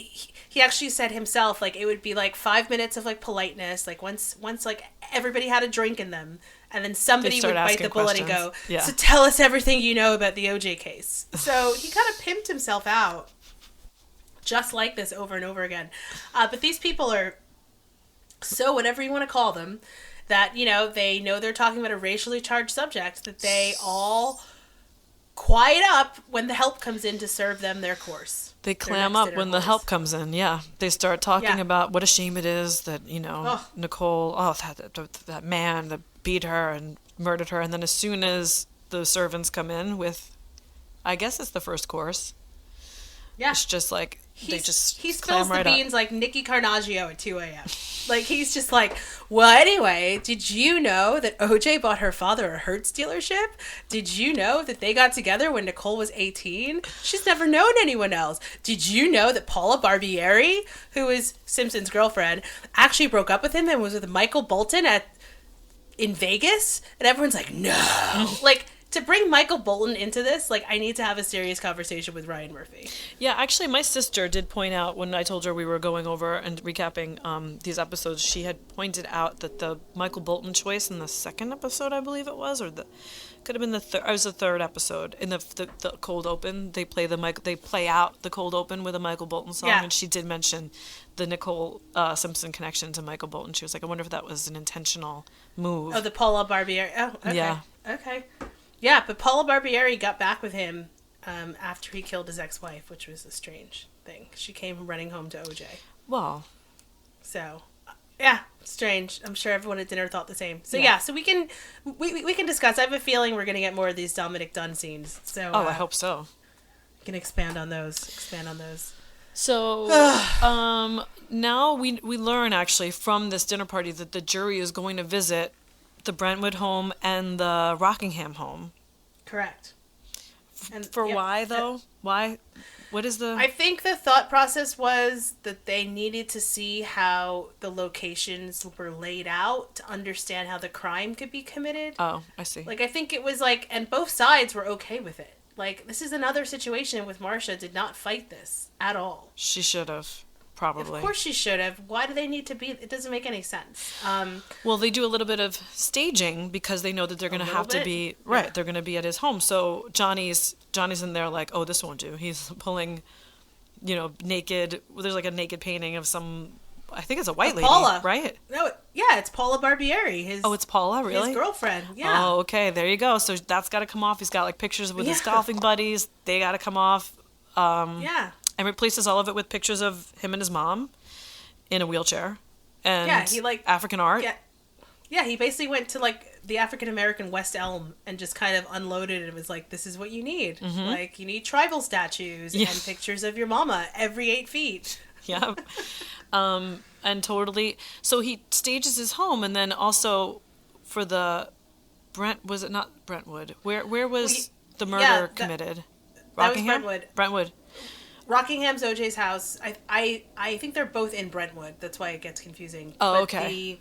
he actually said himself, like, it would be like 5 minutes of like politeness, like once like everybody had a drink in them, and then somebody would bite the bullet and go, so tell us everything you know about the OJ case. So he kind of pimped himself out just like this over and over again. But these people are so, whatever you want to call them, that, you know they're talking about a racially charged subject, that they all quiet up when the help comes in to serve them their course. They clam up when the help comes in, yeah. They start talking about what a shame it is that, Nicole, that man that beat her and murdered her. And then as soon as the servants come in with, I guess it's the first course. Yeah. It's just like, he spills the beans like Nicky Carnaggio at 2 a.m. Like, he's just like, well, anyway, did you know that OJ bought her father a Hertz dealership? Did you know that they got together when Nicole was 18? She's never known anyone else. Did you know that Paula Barbieri, who is Simpson's girlfriend, actually broke up with him and was with Michael Bolton in Vegas? And everyone's like, no. Like, to bring Michael Bolton into this, like, I need to have a serious conversation with Ryan Murphy. Yeah, actually, my sister did point out, when I told her we were going over and recapping these episodes, she had pointed out that the Michael Bolton choice in the second episode, I believe it was, or could have been the third episode. In the cold open, they play out the cold open with a Michael Bolton song, and she did mention the Nicole Simpson connection to Michael Bolton. She was like, I wonder if that was an intentional move. Oh, the Paula Barbieri. Oh, okay. Yeah. Okay. Yeah, but Paula Barbieri got back with him after he killed his ex-wife, which was a strange thing. She came running home to OJ. Wow. So, yeah, strange. I'm sure everyone at dinner thought the same. So yeah, so we can discuss. I have a feeling we're going to get more of these Dominic Dunn scenes. So I hope so. We can expand on those. So now we learn, actually, from this dinner party that the jury is going to visit the Brentwood home and the Rockingham home. Correct. And why, though? Why? What is the... I think the thought process was that they needed to see how the locations were laid out to understand how the crime could be committed. Oh, I see. Like, I think it was like... And both sides were okay with it. Like, this is another situation with Marcia did not fight this at all. She should have. Probably. Of course she should have. Why do they need to be... It doesn't make any sense. Well, they do a little bit of staging because they know that they're going to have to be... Right, they're going to be at his home. So Johnny's in there like, oh, this won't do. He's pulling, naked... There's like a naked painting of some... I think it's a white lady, Paula. Right? No, yeah, it's Paula Barbieri. It's Paula, really? His girlfriend, yeah. Oh, okay, there you go. So that's got to come off. He's got like pictures with his golfing buddies. They got to come off. Yeah. And replaces all of it with pictures of him and his mom in a wheelchair. And he African art. Yeah, he basically went to like the African American West Elm and just kind of unloaded it and was like, this is what you need. Mm-hmm. Like, you need tribal statues and pictures of your mama every 8 feet. Yeah. And totally. So he stages his home, and then also for the was it not Brentwood? Where was the murder committed? Rockingham? That was Brentwood. Brentwood. Rockingham's OJ's house. I think they're both in Brentwood. That's why it gets confusing. Oh, okay.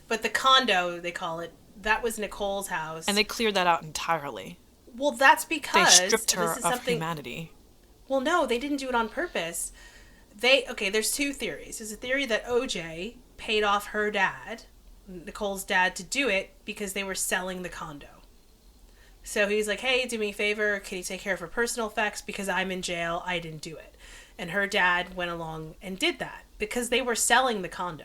But the condo, they call it, that was Nicole's house. And they cleared that out entirely. Well, that's because... They stripped her of humanity. Well, no, they didn't do it on purpose. There's two theories. There's a theory that OJ paid off her dad, Nicole's dad, to do it because they were selling the condo. So he's like, hey, do me a favor, can you take care of her personal effects? Because I'm in jail, I didn't do it. And her dad went along and did that because they were selling the condo.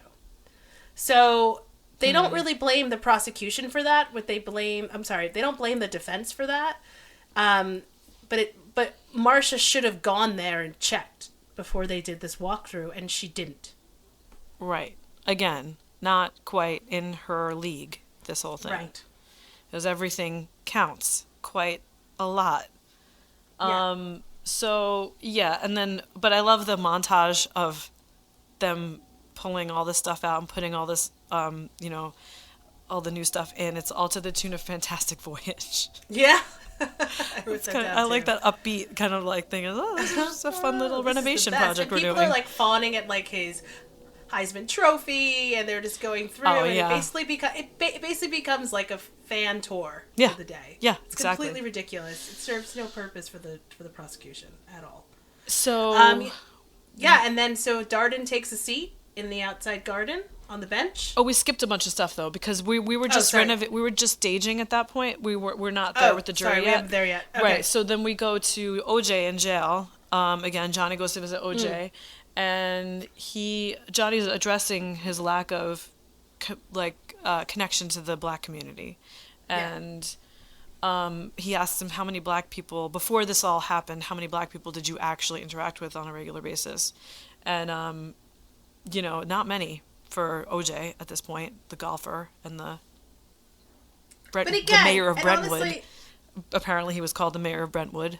So they don't really blame the prosecution for that. They don't blame the defense for that. But Marcia should have gone there and checked before they did this walkthrough, and she didn't. Right. Again, not quite in her league, this whole thing. Right. Because everything counts quite a lot. Yeah. So, yeah, and then, but I love the montage of them pulling all this stuff out and putting all this, all the new stuff in. It's all to the tune of Fantastic Voyage. Yeah. I like that upbeat kind of like thing. This is a fun little renovation project we're doing. People are like fawning at like his Heisman Trophy, and they're just going through, and yeah. it basically becomes like a fan tour Yeah. of the day. Yeah, It's exactly. completely ridiculous. It serves no purpose for the prosecution at all. So Yeah, and then so Darden takes a seat in the outside garden on the bench. we skipped a bunch of stuff though because we were just sorry. we were just staging at that point. We're not there with the jury sorry, we yet. haven't there yet. Okay. Right. So then we go to OJ in jail. Again, Johnny goes to visit OJ, and Johnny's addressing his lack of connection to the black community, and he asks him how many black people before this all happened. How many black people did you actually interact with on a regular basis? And not many for OJ at this point, the golfer and the mayor of Brentwood. Honestly, apparently, he was called the mayor of Brentwood.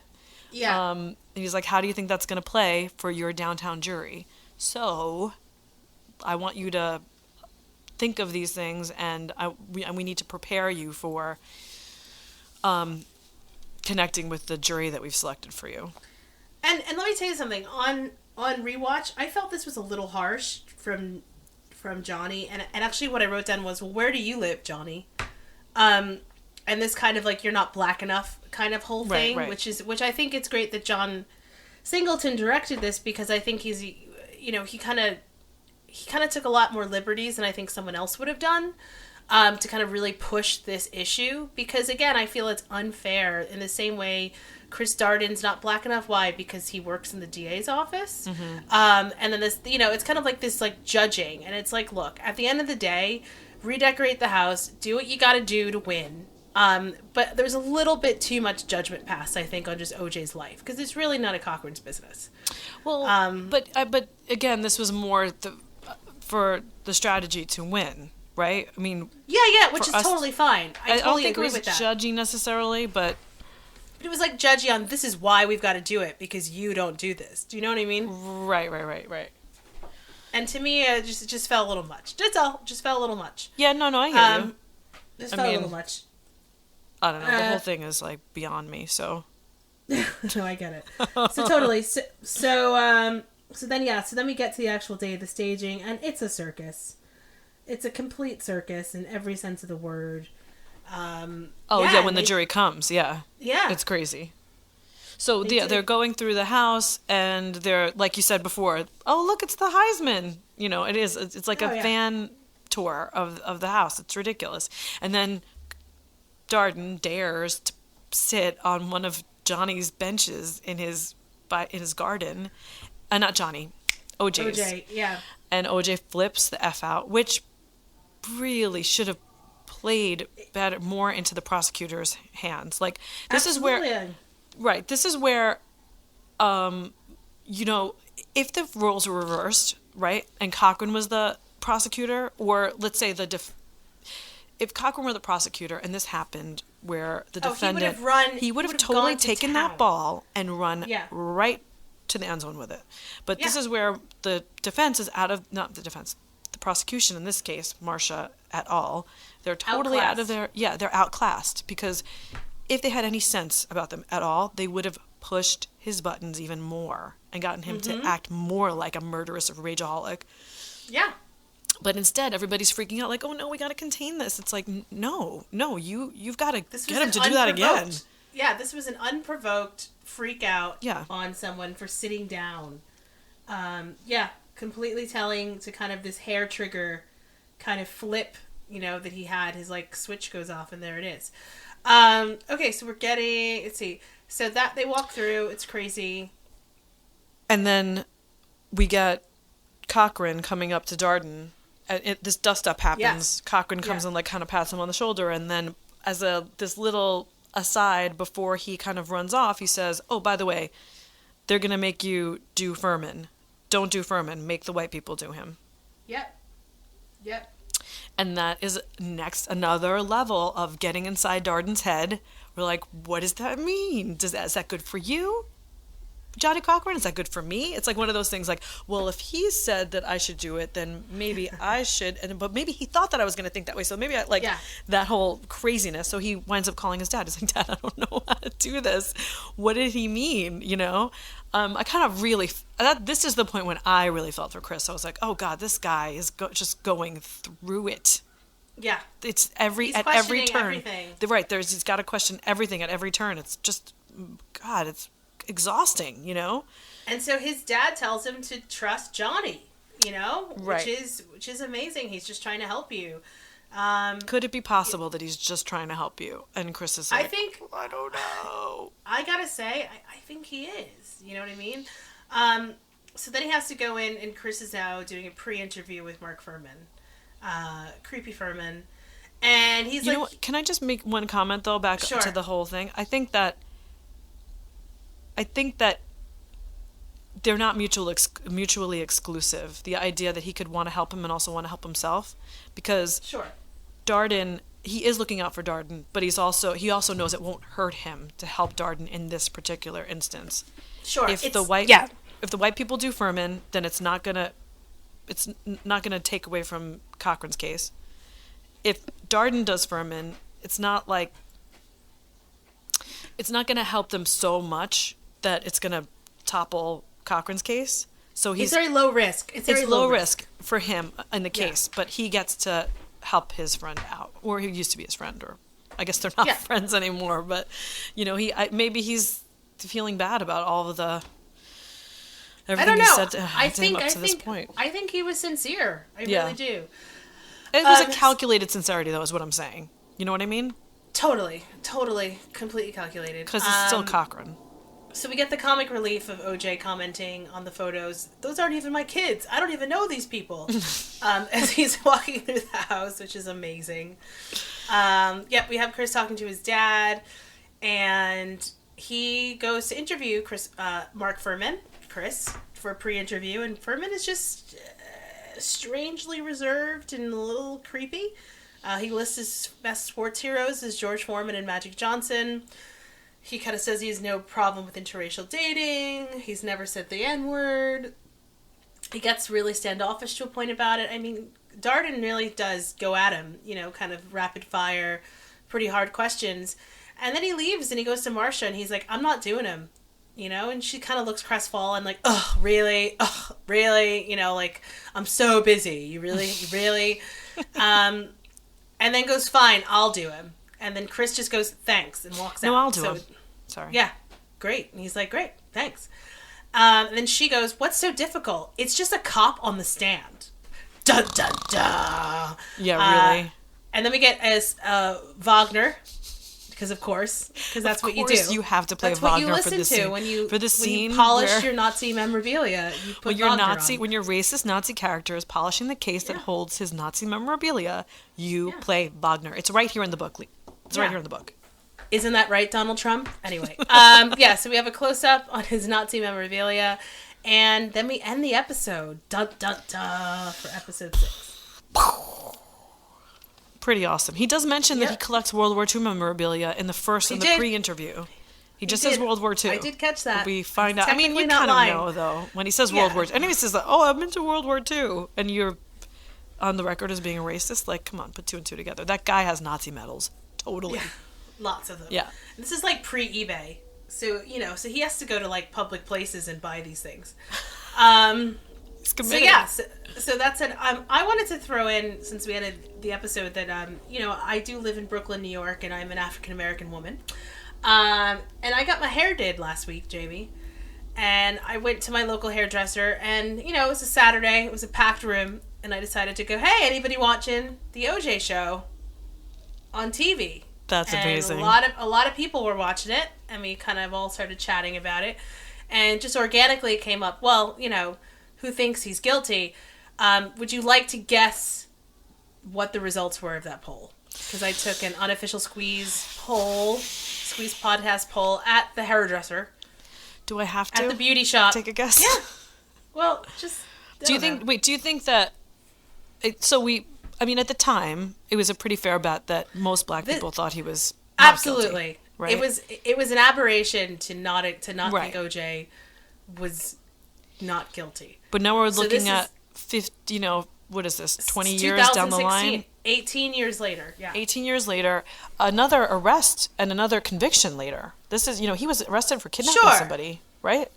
yeah. And he's like, how do you think that's going to play for your downtown jury? So I want you to think of these things, and we need to prepare you for connecting with the jury that we've selected for you. And let me tell you something. On rewatch, I felt this was a little harsh from Johnny. And actually what I wrote down was, well, where do you live, Johnny? And this kind of like, you're not black enough kind of whole thing, right. which I think it's great that John Singleton directed this, because I think he's, he kind of took a lot more liberties than I think someone else would have done, to kind of really push this issue, because again, I feel it's unfair in the same way Chris Darden's not black enough. Why? Because he works in the DA's office. And then this, it's kind of like this like judging, and it's like, look, at the end of the day, redecorate the house, do what you got to do to win. But there's a little bit too much judgment passed, I think, on just OJ's life, because it's really not a Cochran's business. Well, but again, this was more for the strategy to win, right? I mean, yeah, which is totally fine. I don't totally think agree it was with that. judgy necessarily, but It was like judgy on, this is why we've got to do it, because you don't do this. Do you know what I mean? right. And to me, it just felt a little much. That's all. Just felt a little much. Yeah, no, I hear you. Just I felt a mean, little much. I don't know. The whole thing is like beyond me. So No, I get it. So totally. So then we get to the actual day of the staging, and it's a circus. It's a complete circus in every sense of the word. when the jury comes, yeah, it's crazy. So they're going through the house, and they're, like you said before, oh look, it's the Heisman. It is. It's like a fan tour of the house. It's ridiculous. And then Darden dares to sit on one of Johnny's benches in his garden. Not Johnny, OJ's. OJ, yeah. And OJ flips the F out, which really should have played more into the prosecutor's hands. Like, this Absolutely. is where, right, this is where, if the roles were reversed, right, and Cochran was the prosecutor, or let's say if Cochran were the prosecutor and this happened where the defendant, he would have totally taken that ball and run right to the end zone with it. But this is where the defense is the prosecution in this case, Marcia et al., they're totally out of their, they're outclassed, because if they had any sense about them at all, they would have pushed his buttons even more and gotten him to act more like a murderous rageaholic. Yeah. But instead, everybody's freaking out like, oh no, we got to contain this. It's like, no, you've got to get him to do that again. Yeah, this was an unprovoked freak out Yeah. on someone for sitting down. Completely telling to kind of this hair trigger kind of flip, that he had. His like switch goes off and there it is. Okay, so we're getting, let's see. So that they walk through, it's crazy. And then we get Cochran coming up to Darden. This dust up happens. Yes. Cochran comes and like kind of pats him on the shoulder, and then as this little aside before he kind of runs off, he says, "Oh, by the way, they're gonna make you do Furman. Don't do Furman. Make the white people do him." Yep. And that is another level of getting inside Darden's head. We're like, what does that mean? Is that good for you? Johnny Cochran? Is that good for me? It's like one of those things like, well, if he said that I should do it, then maybe I should. But maybe he thought that I was going to think that way. So maybe I like that whole craziness. So he winds up calling his dad. He's like, Dad, I don't know how to do this. What did he mean? You know, I kind of really, this is the point when I really felt for Chris. I was like, oh God, this guy is just going through it. Yeah. It's He's at every questioning turn. everything. Right. He's got to question everything at every turn. It's just, God, it's exhausting, you know? And so his dad tells him to trust Johnny, you know? Right. Which is amazing. He's just trying to help you. Could it be possible that he's just trying to help you? And Chris is like, I don't know. I gotta say, I think he is. You know what I mean? So then he has to go in, and Chris is now doing a pre-interview with Mark Furman. Creepy Furman. And he's you know what? Can I just make one comment, though, back to the whole thing? I think that they're not mutually exclusive. The idea that he could want to help him and also want to help himself, because Darden, he is looking out for Darden, but he also knows it won't hurt him to help Darden in this particular instance. Sure. If the white people do Furman, then it's not gonna take away from Cochran's case. If Darden does Furman, it's not gonna help them so much that it's gonna topple Cochran's case. So it's very low risk. It's very low risk for him in the case, but he gets to help his friend out, or he used to be his friend, or I guess they're not friends anymore. But you know, maybe he's feeling bad about all of the everything he said to him up to this point. I think he was sincere. I really do. It was a calculated sincerity, though, is what I'm saying. You know what I mean? Totally, completely calculated. Because it's still Cochran. So we get the comic relief of OJ commenting on the photos. Those aren't even my kids. I don't even know these people. As he's walking through the house, which is amazing. We have Chris talking to his dad, and he goes to interview Mark Furman, Chris, for a pre-interview, and Furman is just strangely reserved and a little creepy. He lists his best sports heroes as George Foreman and Magic Johnson. He kind of says he has no problem with interracial dating. He's never said the N-word. He gets really standoffish to a point about it. I mean, Darden really does go at him, you know, kind of rapid fire, pretty hard questions. And then he leaves and he goes to Marcia and he's like, I'm not doing him, you know? And she kind of looks crestfallen, like, oh, really? Oh, really? You know, like, I'm so busy. You really? And then goes, fine, I'll do him. And then Chris just goes, thanks, and walks out. No, I'll do him. Sorry. Yeah, great. And he's like, great, thanks. And then she goes, what's so difficult? It's just a cop on the stand. Dun, dun, dun. Yeah, really. And then we get as Wagner, because that's what you do. You have to play that's Wagner what you for this scene. When you scene polish your Nazi memorabilia. You put when your racist Nazi character is polishing the case that holds his Nazi memorabilia, you play Wagner. It's right here in the book. It's right here in the book. Isn't that right, Donald Trump? Anyway, so we have a close-up on his Nazi memorabilia, and then we end the episode, dun, dun, dun, for episode 6. Pretty awesome. He does mention that he collects World War II memorabilia in the pre-interview. He just says World War II. I did catch that. We find out. I mean, you kind of know, though, when he says World War II. And he says, I'm into World War II. And you're on the record as being a racist. Like, come on, put two and two together. That guy has Nazi medals. Totally. Yeah. Lots of them. Yeah. This is like pre-eBay. So, you know, so he has to go to like public places and buy these things. He's committed. So that's it. I wanted to throw in, since we had the episode, that, I do live in Brooklyn, New York, and I'm an African-American woman. And I got my hair did last week, Jamie. And I went to my local hairdresser, and, you know, it was a Saturday. It was a packed room. And I decided to go, hey, anybody watching the OJ show on TV? That's amazing. A lot of people were watching it, and we kind of all started chatting about it. And just organically it came up, well, you know, who thinks he's guilty? Would you like to guess what the results were of that poll? Because I took an unofficial Squeeze podcast poll at the hairdresser. Do I have to? At the beauty shop. Take a guess? Yeah. Well, just... Do you think that... at the time, it was a pretty fair bet that most black people thought he was not absolutely guilty, right? It was an aberration to not think OJ was not guilty. But now we're So looking this at is- 50, what is this, 20 years down the line? 18 years later, yeah. 18 years later, another arrest and another conviction later. This is, he was arrested for kidnapping Sure. somebody, right?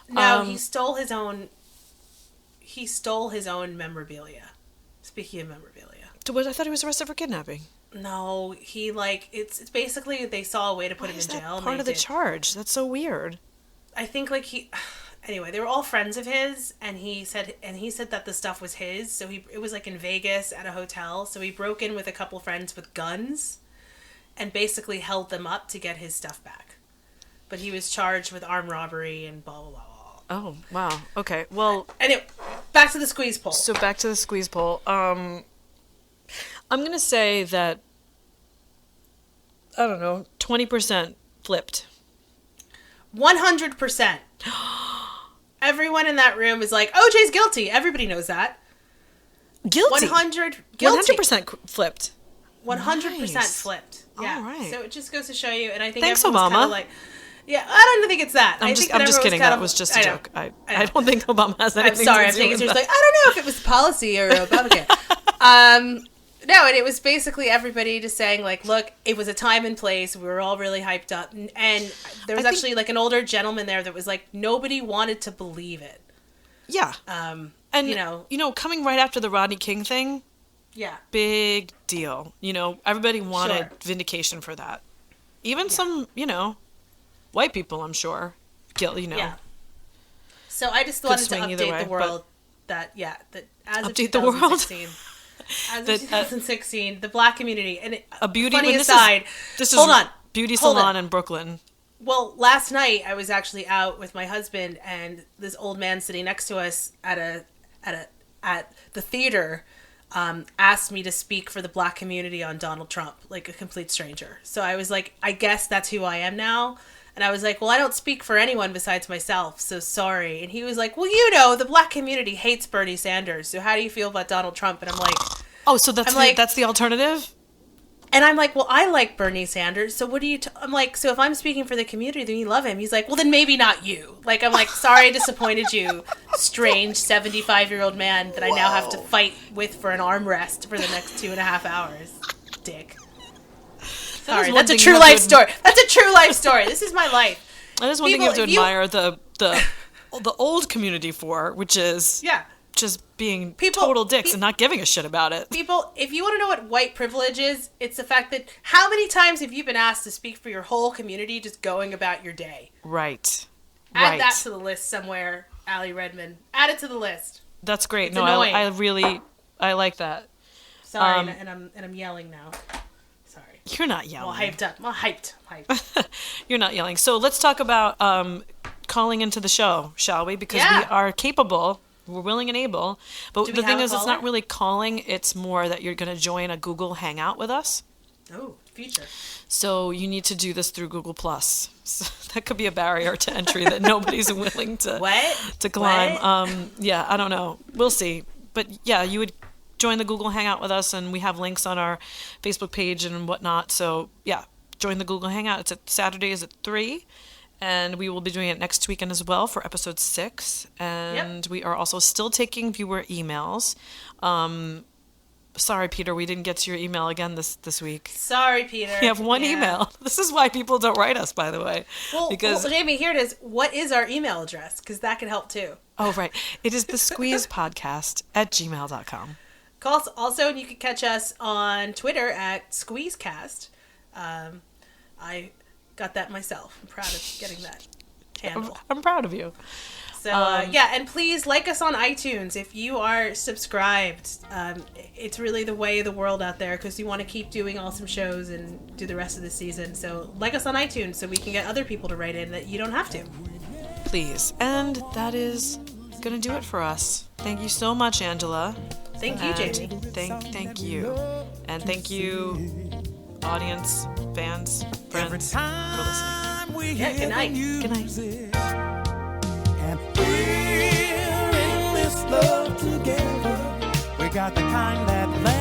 No, he stole his own memorabilia. Speaking of memorabilia. I thought he was arrested for kidnapping. No, he it's basically they saw a way to put him in jail. That and part they of the did. charge. That's so weird. I think anyway, they were all friends of his, and he said that the stuff was his. So it was in Vegas at a hotel. So he broke in with a couple friends with guns, and basically held them up to get his stuff back. But he was charged with armed robbery and blah blah blah. Oh wow. Okay. Well. Anyway, back to the squeeze poll. So back to the squeeze poll. I'm gonna say that 20% flipped. 100%. Everyone in that room is like, OJ's guilty. Everybody knows that. Guilty. 100% flipped. 100% Nice. flipped. Yeah. All right. So it just goes to show you, and I think Thanks, everyone's Obama. kinda yeah, I don't think it's that. I'm just kidding. That was just a joke. I don't think Obama has anything I'm sorry. to I'm do taking with it that. seriously. I don't know if it was policy or Republican. No, and it was basically everybody just saying look, it was a time and place. We were all really hyped up, and there was actually an older gentleman there that was nobody wanted to believe it. Yeah. And coming right after the Rodney King thing. Yeah. Big deal. Everybody wanted Sure. vindication for that. Even some, white people, I'm sure. Yeah. So I just wanted to swing either update way, the world that as of Update the world? 2016, as of 2016, the black community and a beauty funny when aside. This hold is on, beauty hold salon on. in Brooklyn. Well, last night I was actually out with my husband, and this old man sitting next to us at the theater asked me to speak for the black community on Donald Trump, like a complete stranger. So I was like, I guess that's who I am now. And I was like, well, I don't speak for anyone besides myself, so sorry. And he was like, well, the black community hates Bernie Sanders, so how do you feel about Donald Trump? And I'm like... Oh, so that's the alternative? And I'm like, well, I like Bernie Sanders, so what do you... I'm like, so if I'm speaking for the community, then you love him. He's like, well, then maybe not you. I'm like, sorry I disappointed you, strange 75-year-old man that I now have to fight with for an armrest for the next 2.5 hours. Dick. Sorry, that's a true life story. That's a true life story. This is my life. That is one thing you have to admire the old community for, which is just being total dicks and not giving a shit about it. People, if you want to know what white privilege is, it's the fact that how many times have you been asked to speak for your whole community just going about your day? Right. Add that to the list somewhere, Allie Redmond. Add it to the list. That's great. It's no, annoying. I like that. Sorry, and I'm yelling now. Sorry. You're not yelling. I'm hyped. You're not yelling. So let's talk about calling into the show, shall we? Because we are capable. We're willing and able. But the thing is, it's not really calling. It's more that you're going to join a Google Hangout with us. Oh, future. So you need to do this through Google+. So that could be a barrier to entry that nobody's willing to climb. What? Yeah, I don't know. We'll see. But yeah, you would join the Google Hangout with us, and we have links on our Facebook page and whatnot. So yeah, join the Google Hangout. It's at Saturdays at 3. And we will be doing it next weekend as well for episode 6. And we are also still taking viewer emails. Sorry, Peter, we didn't get to your email again this week. Sorry, Peter. We have one email. This is why people don't write us, by the way. Well, Jamie, here it is. What is our email address? Because that can help too. Oh, right. It is thesqueezepodcast@gmail.com. Also, you can catch us on Twitter at SqueezeCast. I got that myself. I'm proud of getting that handle. I'm proud of you. So, and please like us on iTunes if you are subscribed. It's really the way of the world out there because you want to keep doing awesome shows and do the rest of the season. So, like us on iTunes so we can get other people to write in that you don't have to. Please. And that is going to do it for us. Thank you so much, Angela. Thank you, Jamie. Thank you. And thank you, audience, fans, friends, for listening. Yeah, good night. Good night. And we're in this love together. We got the kind that lasts.